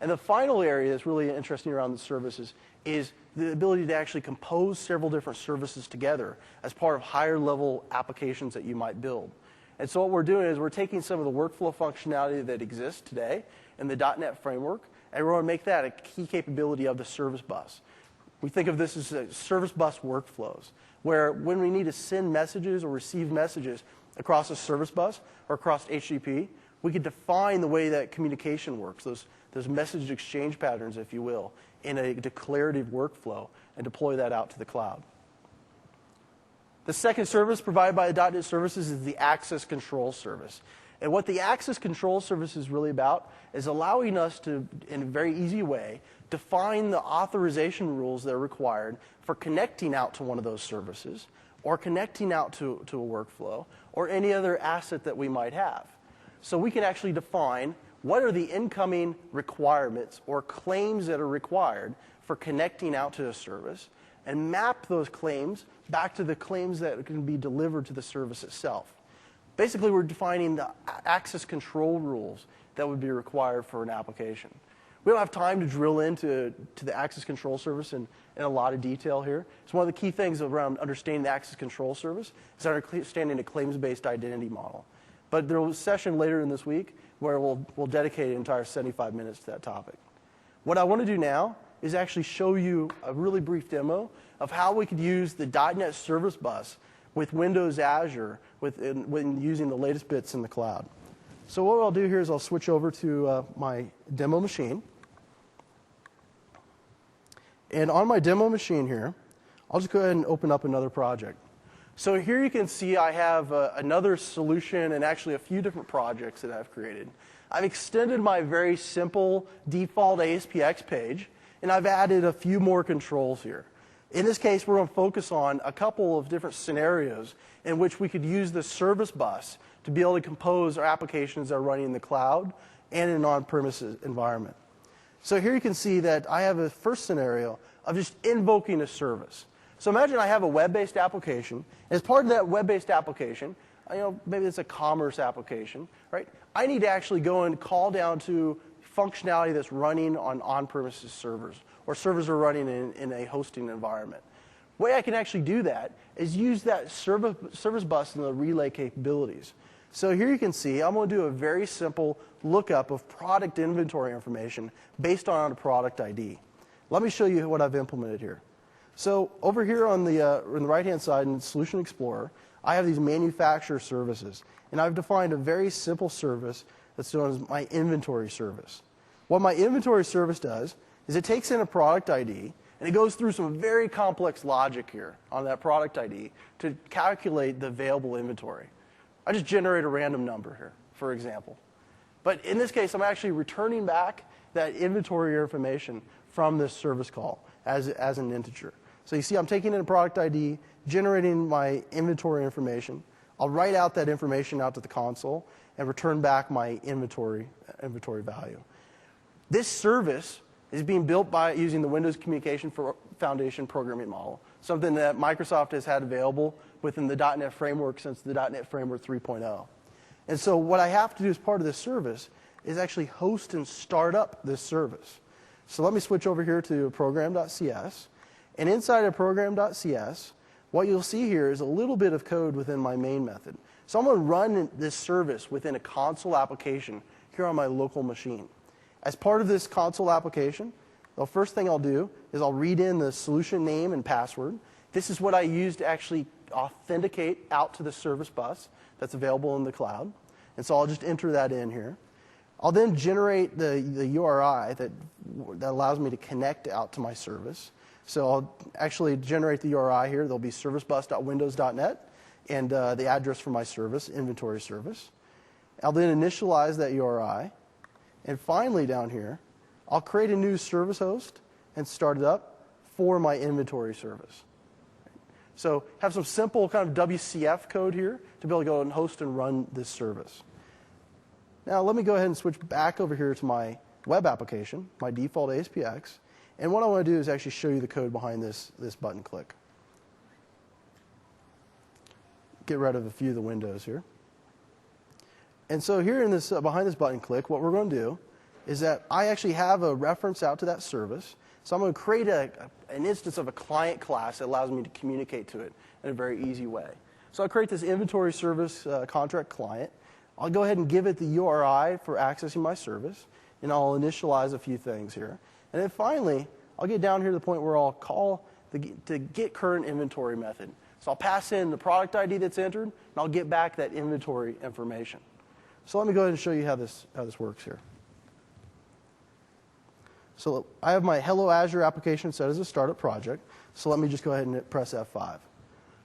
And the final area that's really interesting around the services is the ability to actually compose several different services together as part of higher level applications that you might build. And so what we're doing is we're taking some of the workflow functionality that exists today in the .NET Framework, and we're going to make that a key capability of the service bus. We think of this as service bus workflows, where when we need to send messages or receive messages across a service bus or across HTTP, we can define the way that communication works, those message exchange patterns, if you will, in a declarative workflow, and deploy that out to the cloud. The second service provided by the .NET Services is the Access Control Service. And what the Access Control Service is really about is allowing us to, in a very easy way, define the authorization rules that are required for connecting out to one of those services, or connecting out to a workflow, or any other asset that we might have. So we can actually define what are the incoming requirements or claims that are required for connecting out to a service, and map those claims back to the claims that can be delivered to the service itself. Basically, we're defining the access control rules that would be required for an application. We don't have time to drill into the access control service in a lot of detail here. So one of the key things around understanding the access control service is understanding a claims-based identity model. But there will be a session later in this week where we'll dedicate an entire 75 minutes to that topic. What I want to do now is actually show you a really brief demo of how we could use the .NET Service Bus with Windows Azure when using the latest bits in the cloud. So what I'll do here is I'll switch over to my demo machine. And on my demo machine here, I'll just go ahead and open up another project. So here you can see I have another solution and actually a few different projects that I've created. I've extended my very simple default ASPX page, and I've added a few more controls here. In this case, we're going to focus on a couple of different scenarios in which we could use the service bus to be able to compose our applications that are running in the cloud and in an on-premises environment. So here you can see that I have a first scenario of just invoking a service. So imagine I have a web-based application. As part of that web-based application, maybe it's a commerce application, right? I need to actually go and call down to functionality that's running on on-premises servers, or servers are running in a hosting environment. way I can actually do that is use that service bus and the relay capabilities. So here you can see I'm going to do a very simple lookup of product inventory information based on a product ID. Let me show you what I've implemented here. So over here on the right-hand side in Solution Explorer, I have these manufacturer services. And I've defined a very simple service that's known as my inventory service. What my inventory service does is it takes in a product ID, and it goes through some very complex logic here on that product ID to calculate the available inventory. I just generate a random number here, for example. But in this case, I'm actually returning back that inventory information from this service call as an integer. So you see I'm taking in a product ID, generating my inventory information. I'll write out that information out to the console and return back my inventory value. This service is being built by using the Windows Communication Foundation programming model, something that Microsoft has had available within the .NET Framework since the .NET Framework 3.0. And so what I have to do as part of this service is actually host and start up this service. So let me switch over here to program.cs. And inside of program.cs, what you'll see here is a little bit of code within my main method. So I'm going to run this service within a console application here on my local machine. As part of this console application, the first thing I'll do is I'll read in the solution name and password. This is what I use to actually authenticate out to the service bus that's available in the cloud. And so I'll just enter that in here. I'll then generate the URI that allows me to connect out to my service. So I'll actually generate the URI here. There'll be servicebus.windows.net and the address for my service, inventory service. I'll then initialize that URI. And finally down here, I'll create a new service host and start it up for my inventory service. So have some simple kind of WCF code here to be able to go and host and run this service. Now let me go ahead and switch back over here to my web application, my default ASPX. And what I want to do is actually show you the code behind this button click. Get rid of a few of the windows here. And so here in this behind this button click, what we're going to do is that I actually have a reference out to that service. So I'm going to create an instance of a client class that allows me to communicate to it in a very easy way. So I'll create this inventory service contract client. I'll go ahead and give it the URI for accessing my service, and I'll initialize a few things here. And then finally, I'll get down here to the point where I'll call the get current inventory method. So I'll pass in the product ID that's entered, and I'll get back that inventory information. So let me go ahead and show you how this works here. So I have my Hello Azure application set as a startup project. So let me just go ahead and press F5.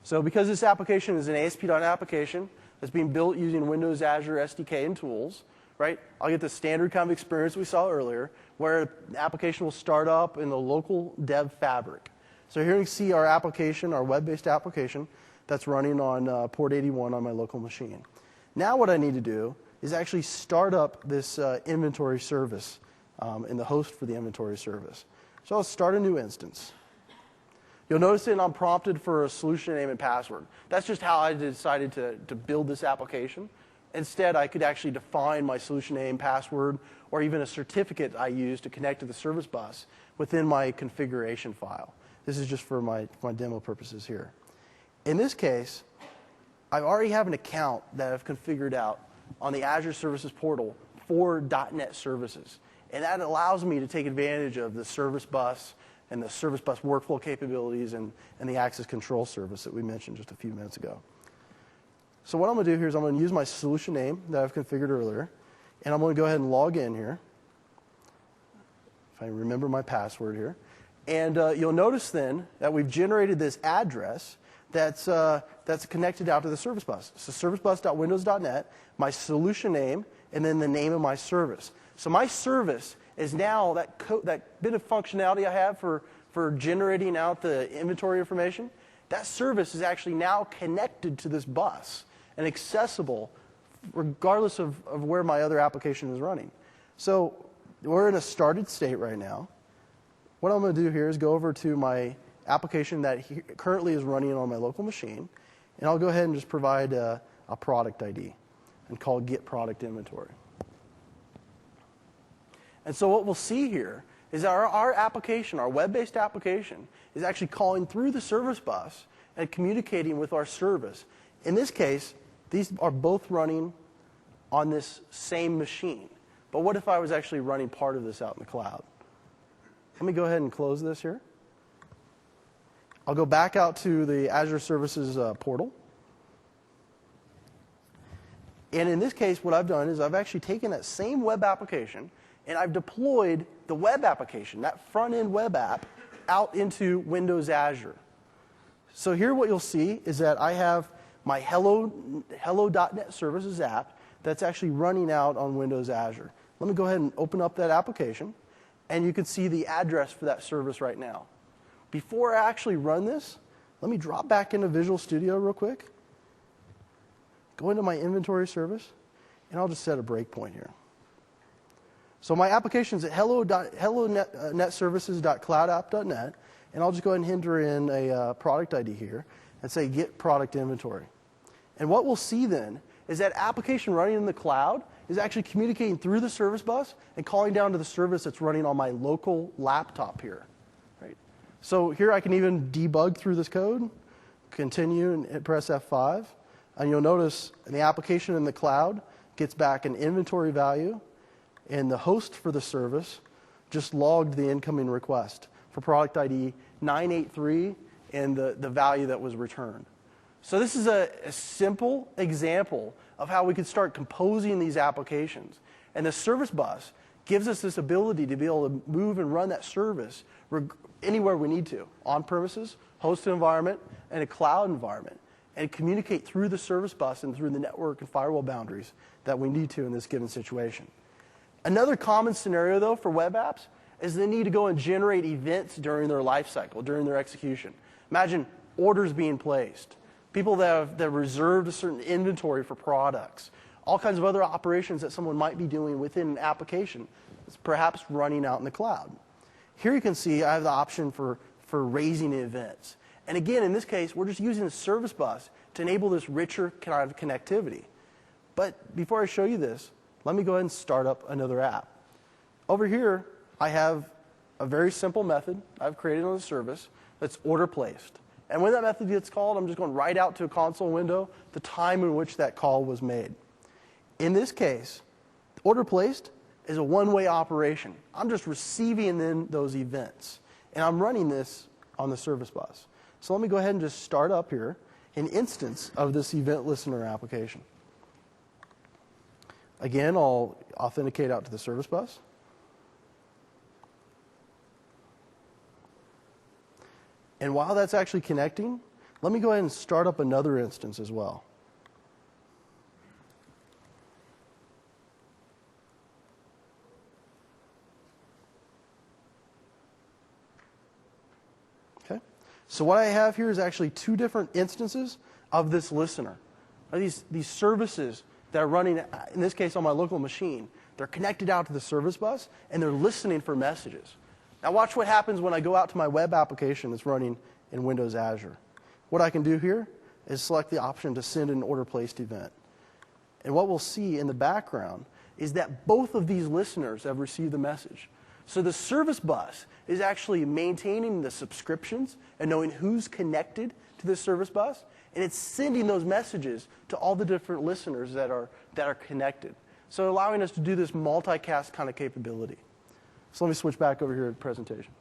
So because this application is an ASP.NET application that's being built using Windows Azure SDK and tools, right? I'll get the standard kind of experience we saw earlier, where the application will start up in the local dev fabric. So here you can see our application, our web-based application, that's running on port 81 on my local machine. Now what I need to do is actually start up this inventory service in the host for the inventory service. So I'll start a new instance. You'll notice that I'm prompted for a solution name and password. That's just how I decided to build this application. Instead, I could actually define my solution name, password, or even a certificate I use to connect to the service bus within my configuration file. This is just for my demo purposes here. In this case, I already have an account that I've configured out on the Azure Services portal for .NET services. And that allows me to take advantage of the service bus and the service bus workflow capabilities and the access control service that we mentioned just a few minutes ago. So what I'm going to do here is I'm going to use my solution name that I've configured earlier, and I'm going to go ahead and log in here, if I remember my password here. And you'll notice then that we've generated this address that's connected out to the service bus. So servicebus.windows.net, my solution name, and then the name of my service. So my service is now that bit of functionality I have for generating out the inventory information. That service is actually now connected to this bus and accessible regardless of where my other application is running. So we're in a started state right now. What I'm going to do here is go over to my application that currently is running on my local machine, and I'll go ahead and just provide a product ID and call get product inventory. And so what we'll see here is that our application, our web-based application, is actually calling through the service bus and communicating with our service. In this case, these are both running on this same machine. But what if I was actually running part of this out in the cloud? Let me go ahead and close this here. I'll go back out to the Azure Services portal. And in this case, what I've done is I've actually taken that same web application and I've deployed the web application, that front-end web app, out into Windows Azure. So here what you'll see is that I have my hello.net services app that's actually running out on Windows Azure. Let me go ahead and open up that application, and you can see the address for that service right now. Before I actually run this, let me drop back into Visual Studio real quick, go into my inventory service, and I'll just set a breakpoint here. So my application is at hello.netservices.cloudapp.net, and I'll just go ahead and enter in a product ID here and say get product inventory. And what we'll see then is that application running in the cloud is actually communicating through the service bus and calling down to the service that's running on my local laptop here. Right? So here I can even debug through this code, continue and press F5, and you'll notice the application in the cloud gets back an inventory value, and the host for the service just logged the incoming request for product ID 983 and the value that was returned. So this is a simple example of how we could start composing these applications. And the service bus gives us this ability to be able to move and run that service anywhere we need to, on premises, hosted environment, and a cloud environment, and communicate through the service bus and through the network and firewall boundaries that we need to in this given situation. Another common scenario, though, for web apps is they need to go and generate events during their life cycle, during their execution. Imagine orders being placed, people that have reserved a certain inventory for products, all kinds of other operations that someone might be doing within an application that's perhaps running out in the cloud. Here you can see I have the option for raising events. And again, in this case, we're just using the service bus to enable this richer kind of connectivity. But before I show you this, let me go ahead and start up another app. Over here, I have a very simple method I've created on the service that's order placed. And when that method gets called, I'm just going right out to a console window, the time in which that call was made. In this case, order placed is a one-way operation. I'm just receiving in those events. And I'm running this on the service bus. So let me go ahead and just start up here an instance of this event listener application. Again, I'll authenticate out to the service bus. And while that's actually connecting, let me go ahead and start up another instance as well. Okay. So what I have here is actually two different instances of this listener. These services that are running, in this case on my local machine, they're connected out to the service bus, and they're listening for messages. Now watch what happens when I go out to my web application that's running in Windows Azure. What I can do here is select the option to send an order placed event. And what we'll see in the background is that both of these listeners have received the message. So the service bus is actually maintaining the subscriptions and knowing who's connected to this service bus, and it's sending those messages to all the different listeners that are connected. So allowing us to do this multicast kind of capability. So let me switch back over here to the presentation.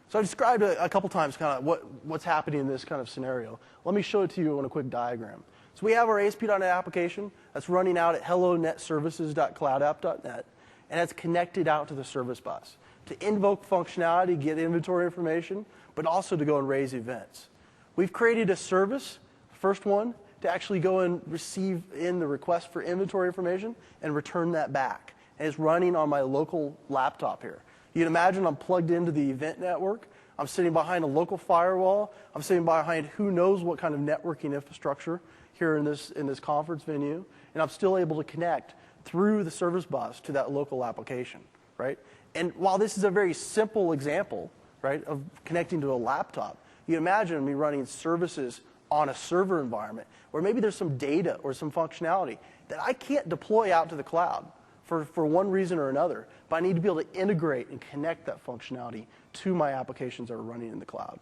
So I described a couple times kind of what's happening in this kind of scenario. Let me show it to you on a quick diagram. So we have our ASP.NET application that's running out at hello.netservices.cloudapp.net, and it's connected out to the service bus to invoke functionality, get inventory information, but also to go and raise events. We've created a service, first one, to actually go and receive in the request for inventory information and return that back. And it's running on my local laptop here. You can imagine I'm plugged into the event network. I'm sitting behind a local firewall. I'm sitting behind who knows what kind of networking infrastructure here in this conference venue. And I'm still able to connect through the service bus to that local application, right? And while this is a very simple example, right, of connecting to a laptop, you imagine me running services on a server environment where maybe there's some data or some functionality that I can't deploy out to the cloud for one reason or another, but I need to be able to integrate and connect that functionality to my applications that are running in the cloud.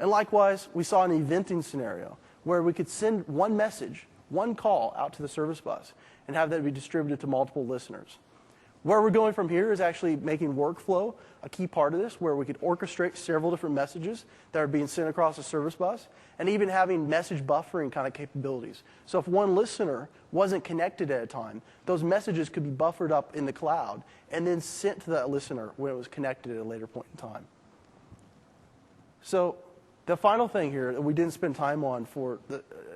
And likewise, we saw an eventing scenario where we could send one message, one call out to the service bus and have that be distributed to multiple listeners. Where we're going from here is actually making workflow a key part of this, where we could orchestrate several different messages that are being sent across the service bus, and even having message buffering kind of capabilities. So if one listener wasn't connected at a time, those messages could be buffered up in the cloud and then sent to that listener when it was connected at a later point in time. So the final thing here that we didn't spend time on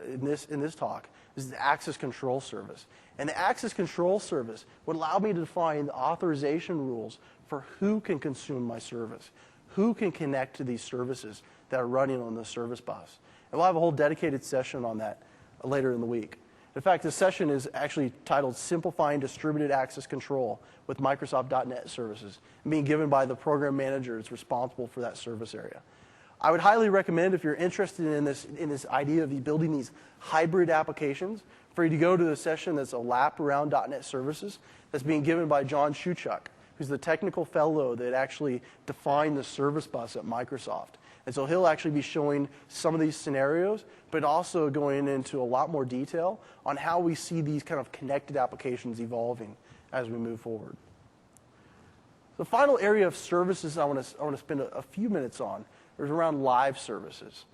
in this talk is the access control service. And the access control service would allow me to define the authorization rules for who can consume my service, who can connect to these services that are running on the service bus. And we'll have a whole dedicated session on that later in the week. In fact, this session is actually titled Simplifying Distributed Access Control with Microsoft.NET Services, and being given by the program manager that's responsible for that service area. I would highly recommend, if you're interested in this idea of building these hybrid applications, for you to go to the session that's a lap around .NET Services that's being given by John Shuchuk, who's the technical fellow that actually defined the service bus at Microsoft. And so he'll actually be showing some of these scenarios, but also going into a lot more detail on how we see these kind of connected applications evolving as we move forward. The final area of services I want to spend a few minutes on is around live services.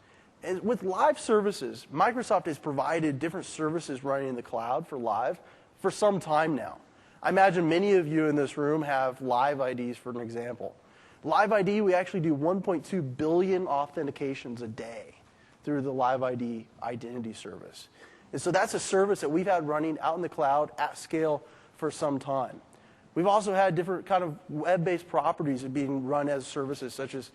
And with live services, Microsoft has provided different services running in the cloud for live for some time now. I imagine many of you in this room have live IDs, for an example. Live ID, we actually do 1.2 billion authentications a day through the Live ID identity service. And so that's a service that we've had running out in the cloud at scale for some time. We've also had different kind of web-based properties being run as services, such as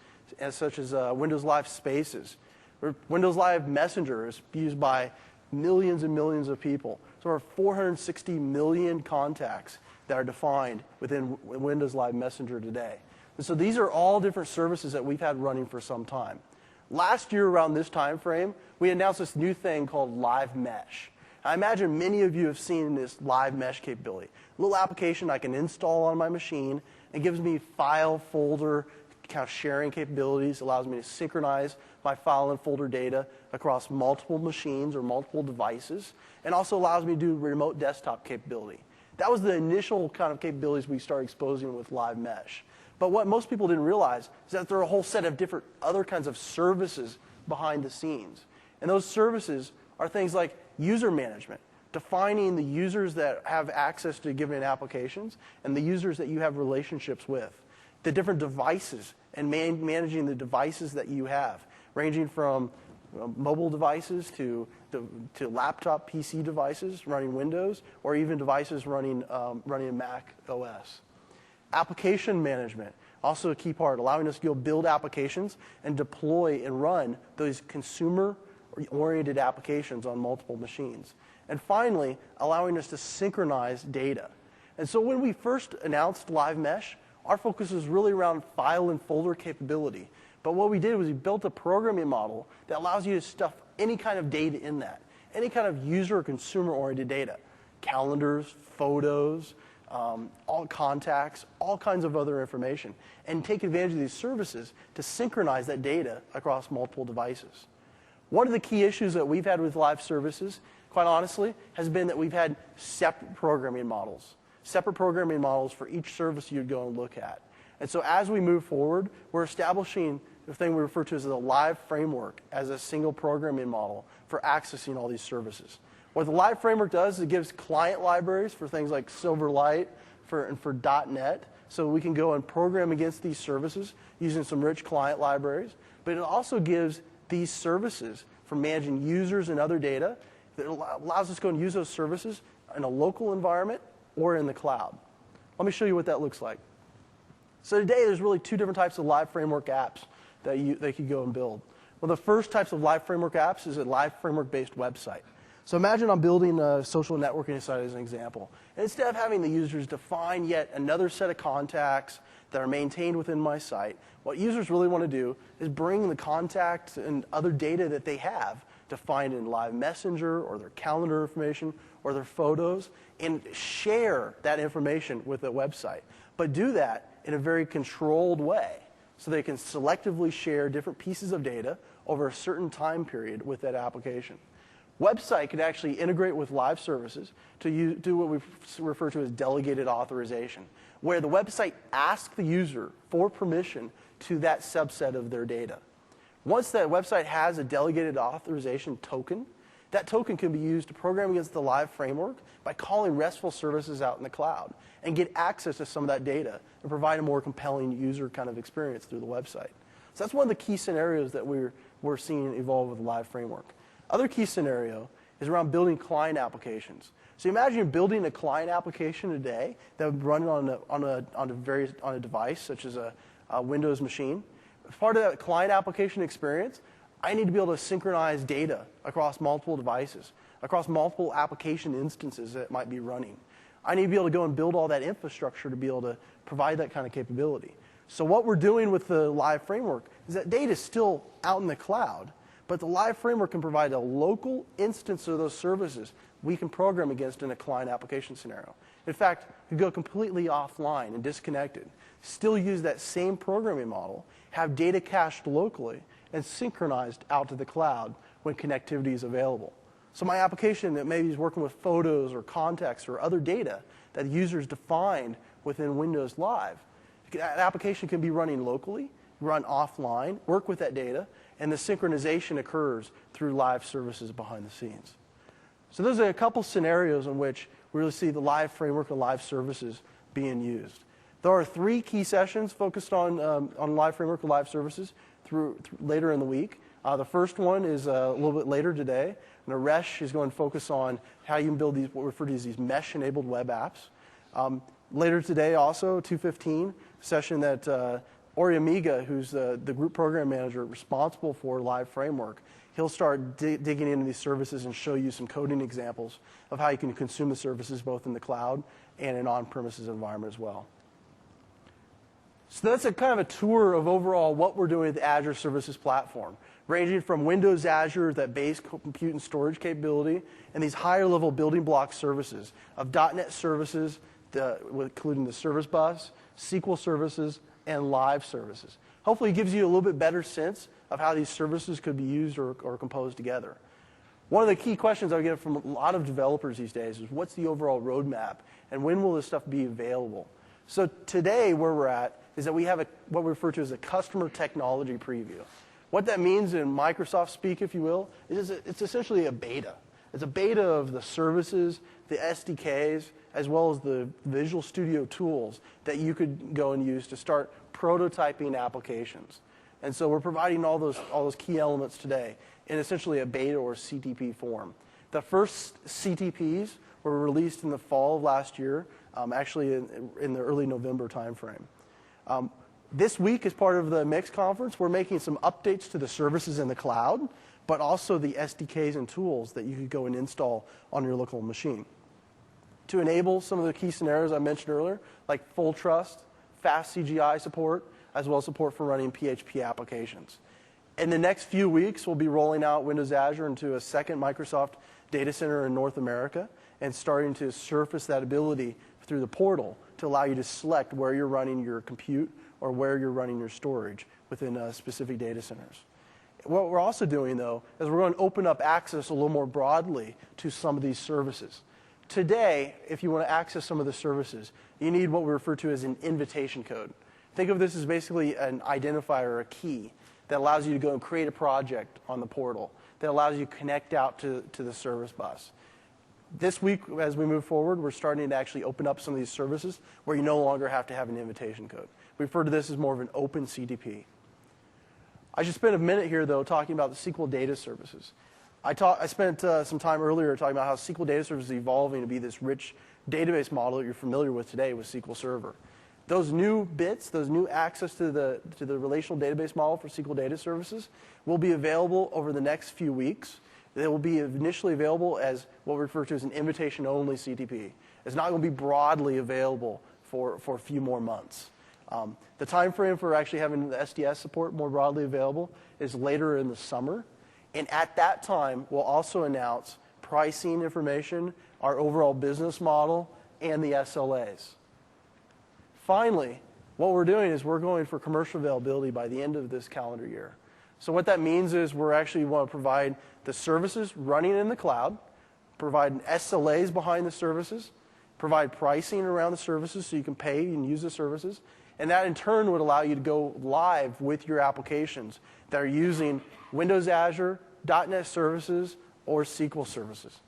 Windows Live Spaces. Or Windows Live Messenger is used by millions and millions of people. So there are 460 million contacts that are defined within Windows Live Messenger today. And so these are all different services that we've had running for some time. Last year around this time frame, we announced this new thing called Live Mesh. I imagine many of you have seen this Live Mesh capability. A little application I can install on my machine. It gives me file, folder, kind of sharing capabilities, allows me to synchronize my file and folder data across multiple machines or multiple devices, and also allows me to do remote desktop capability. That was the initial kind of capabilities we started exposing with Live Mesh. But what most people didn't realize is that there are a whole set of different other kinds of services behind the scenes. And those services are things like user management, defining the users that have access to given applications and the users that you have relationships with, the different devices and managing the devices that you have, ranging from mobile devices to laptop PC devices running Windows, or even devices running Mac OS. Application management, also a key part, allowing us to go build applications and deploy and run those consumer-oriented applications on multiple machines. And finally, allowing us to synchronize data. And so when we first announced Live Mesh, our focus was really around file and folder capability. But what we did was we built a programming model that allows you to stuff any kind of data in that, any kind of user or consumer-oriented data, calendars, photos, all contacts, all kinds of other information, and take advantage of these services to synchronize that data across multiple devices. One of the key issues that we've had with live services, quite honestly, has been that we've had separate programming models for each service you'd go and look at. And so as we move forward, we're establishing the thing we refer to as a live framework as a single programming model for accessing all these services. What the live framework does is it gives client libraries for things like Silverlight and for .NET, so we can go and program against these services using some rich client libraries. But it also gives these services for managing users and other data that allows us to go and use those services in a local environment or in the cloud. Let me show you what that looks like. So today there's really two different types of live framework apps that you could go and build. Well, the first types of live framework apps is a live framework-based website. So imagine I'm building a social networking site as an example. And instead of having the users define yet another set of contacts that are maintained within my site, what users really want to do is bring the contacts and other data that they have to find in Live Messenger or their calendar information or their photos and share that information with the website. But do that in a very controlled way so they can selectively share different pieces of data over a certain time period with that application. Website could actually integrate with live services to do what we refer to as delegated authorization, where the website asks the user for permission to that subset of their data. Once that website has a delegated authorization token, that token can be used to program against the live framework by calling RESTful services out in the cloud and get access to some of that data and provide a more compelling user kind of experience through the website. So that's one of the key scenarios that we're seeing evolve with the live framework. Other key scenario is around building client applications. So imagine you're building a client application today that would run on a device such as a Windows machine. As part of that client application experience, I need to be able to synchronize data across multiple devices, across multiple application instances that might be running. I need to be able to go and build all that infrastructure to be able to provide that kind of capability. So what we're doing with the live framework is that data is still out in the cloud, but the live framework can provide a local instance of those services we can program against in a client application scenario. In fact, you go completely offline and disconnected, still use that same programming model, have data cached locally, and synchronized out to the cloud when connectivity is available. So my application that maybe is working with photos or context or other data that users defined within Windows Live, that application can be running locally, run offline, work with that data, and the synchronization occurs through live services behind the scenes. So those are a couple scenarios in which we really see the live framework and live services being used. There are 3 key sessions focused on live framework and live services through later in the week. The first one is a little bit later today. And Naresh is going to focus on how you can build these, what we refer to as these mesh-enabled web apps. Later today also, 2:15, session that Ori Amiga, who's the group program manager responsible for live framework, he'll start digging into these services and show you some coding examples of how you can consume the services both in the cloud and an on-premises environment as well. So that's a kind of a tour of overall what we're doing with the Azure Services Platform, ranging from Windows Azure, that base compute and storage capability, and these higher-level building block services of .NET services, including the service bus, SQL services, and live services. Hopefully it gives you a little bit better sense of how these services could be used or composed together. One of the key questions I get from a lot of developers these days is what's the overall roadmap and when will this stuff be available? So today where we're at is that we have what we refer to as a customer technology preview. What that means in Microsoft speak, if you will, is it's essentially a beta. It's a beta of the services, the SDKs, as well as the Visual Studio tools that you could go and use to start prototyping applications. And so we're providing all those key elements today in essentially a beta or CTP form. The first CTPs were released in the fall of last year, actually in the early November timeframe. This week, as part of the MIX conference, we're making some updates to the services in the cloud, but also the SDKs and tools that you could go and install on your local machine. To enable some of the key scenarios I mentioned earlier, like full trust, fast CGI support, as well as support for running PHP applications. In the next few weeks, we'll be rolling out Windows Azure into a second Microsoft data center in North America and starting to surface that ability through the portal to allow you to select where you're running your compute or where you're running your storage within specific data centers. What we're also doing, though, is we're going to open up access a little more broadly to some of these services. Today, if you want to access some of the services, you need what we refer to as an invitation code. Think of this as basically an identifier or a key that allows you to go and create a project on the portal, that allows you to connect out to the service bus. This week, as we move forward, we're starting to actually open up some of these services where you no longer have to have an invitation code. We refer to this as more of an open CDP. I should spend a minute here, though, talking about the SQL data services. I spent some time earlier talking about how SQL data services is evolving to be this rich database model that you're familiar with today with SQL Server. Those new bits, those new access to the relational database model for SQL data services will be available over the next few weeks. They will be initially available as what we refer to as an invitation-only CTP. It's not going to be broadly available for a few more months. The time frame for actually having the SDS support more broadly available is later in the summer. And at that time, we'll also announce pricing information, our overall business model, and the SLAs. Finally, what we're doing is we're going for commercial availability by the end of this calendar year. So what that means is we're actually want to provide the services running in the cloud, provide SLAs behind the services, provide pricing around the services so you can pay and use the services, and that in turn would allow you to go live with your applications that are using Windows Azure, .NET services, or SQL services.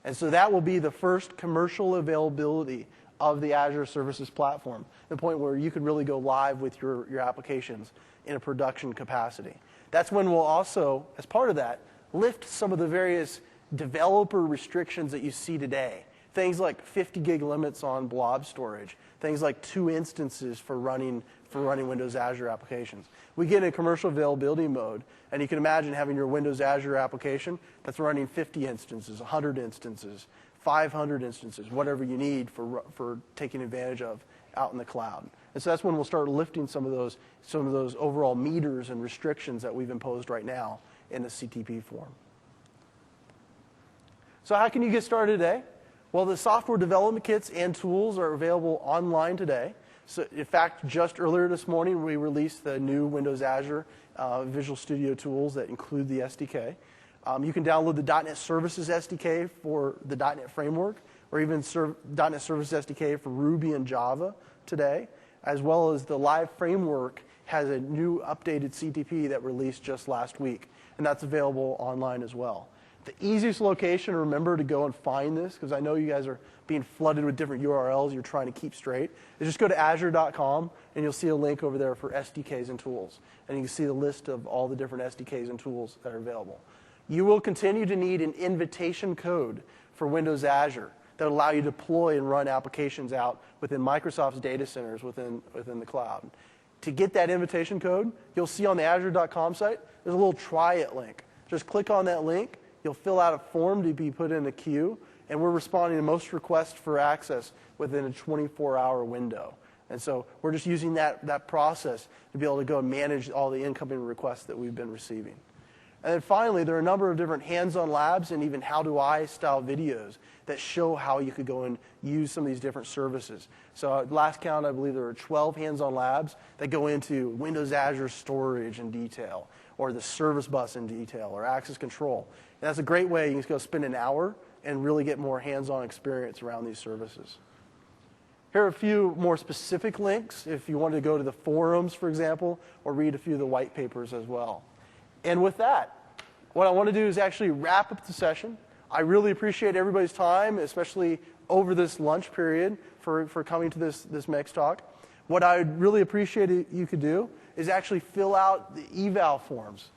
And so that will be the first commercial availability of the Azure Services Platform, the point where you can really go live with your applications in a production capacity. That's when we'll also, as part of that, lift some of the various developer restrictions that you see today. Things like 50 gig limits on blob storage, things like 2 instances for running Windows Azure applications. We get in commercial availability mode, and you can imagine having your Windows Azure application that's running 50 instances, 100 instances, 500 instances, whatever you need for taking advantage of out in the cloud. And so that's when we'll start lifting some of those overall meters and restrictions that we've imposed right now in the CTP form. So how can you get started today? Well, the software development kits and tools are available online today. So, in fact, just earlier this morning, we released the new Windows Azure Visual Studio tools that include the SDK. You can download the .NET Services SDK for the .NET Framework, or even .NET Services SDK for Ruby and Java today, as well as the Live Framework has a new updated CTP that released just last week, and that's available online as well. The easiest location to remember to go and find this, because I know you guys are being flooded with different URLs you're trying to keep straight, is just go to azure.com, and you'll see a link over there for SDKs and tools. And you can see the list of all the different SDKs and tools that are available. You will continue to need an invitation code for Windows Azure that will allow you to deploy and run applications out within Microsoft's data centers within the cloud. To get that invitation code, you'll see on the azure.com site, there's a little try it link. Just click on that link. You'll fill out a form to be put in a queue, and we're responding to most requests for access within a 24-hour window. And so we're just using that process to be able to go and manage all the incoming requests that we've been receiving. And then finally, there are a number of different hands-on labs and even how-do-I style videos that show how you could go and use some of these different services. So at last count, I believe there are 12 hands-on labs that go into Windows Azure storage in detail, or the service bus in detail, or access control. And that's a great way. You can just go spend an hour and really get more hands-on experience around these services. Here are a few more specific links if you wanted to go to the forums, for example, or read a few of the white papers as well. And with that, what I want to do is actually wrap up the session. I really appreciate everybody's time, especially over this lunch period, for coming to this MIX talk. What I would really appreciate you could do is actually fill out the eval forms.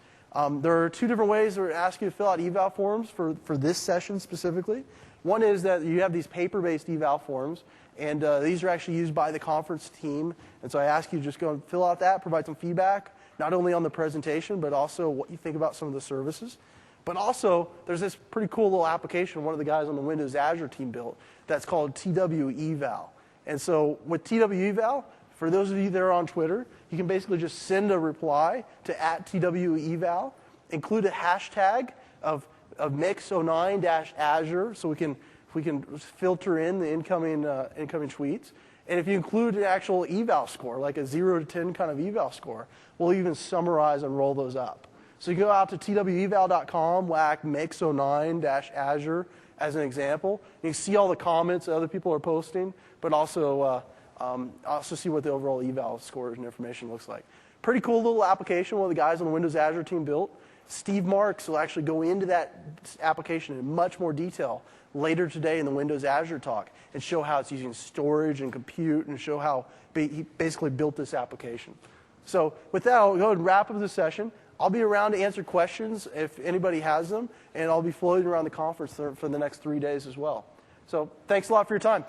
There are 2 different ways that we're asking you to fill out eval forms for this session specifically. One is that you have these paper-based eval forms, and these are actually used by the conference team. And so I ask you to just go and fill out that, provide some feedback, not only on the presentation, but also what you think about some of the services. But also, there's this pretty cool little application one of the guys on the Windows Azure team built that's called TW Eval. And so with TW Eval, for those of you that are on Twitter, you can basically just send a reply to @TWEval, include a hashtag of MIX09-Azure, so we can filter in the incoming tweets. And if you include an actual eval score, like a 0 to 10 kind of eval score, we'll even summarize and roll those up. So you go out to tweval.com, whack MIX09-Azure as an example. You can see all the comments that other people are posting, but also see what the overall eval scores and information looks like. Pretty cool little application one of the guys on the Windows Azure team built. Steve Marks will actually go into that application in much more detail later today in the Windows Azure talk and show how it's using storage and compute and show how he basically built this application. So with that, I'll go ahead and wrap up the session. I'll be around to answer questions if anybody has them, and I'll be floating around the conference for the next 3 days as well. So thanks a lot for your time.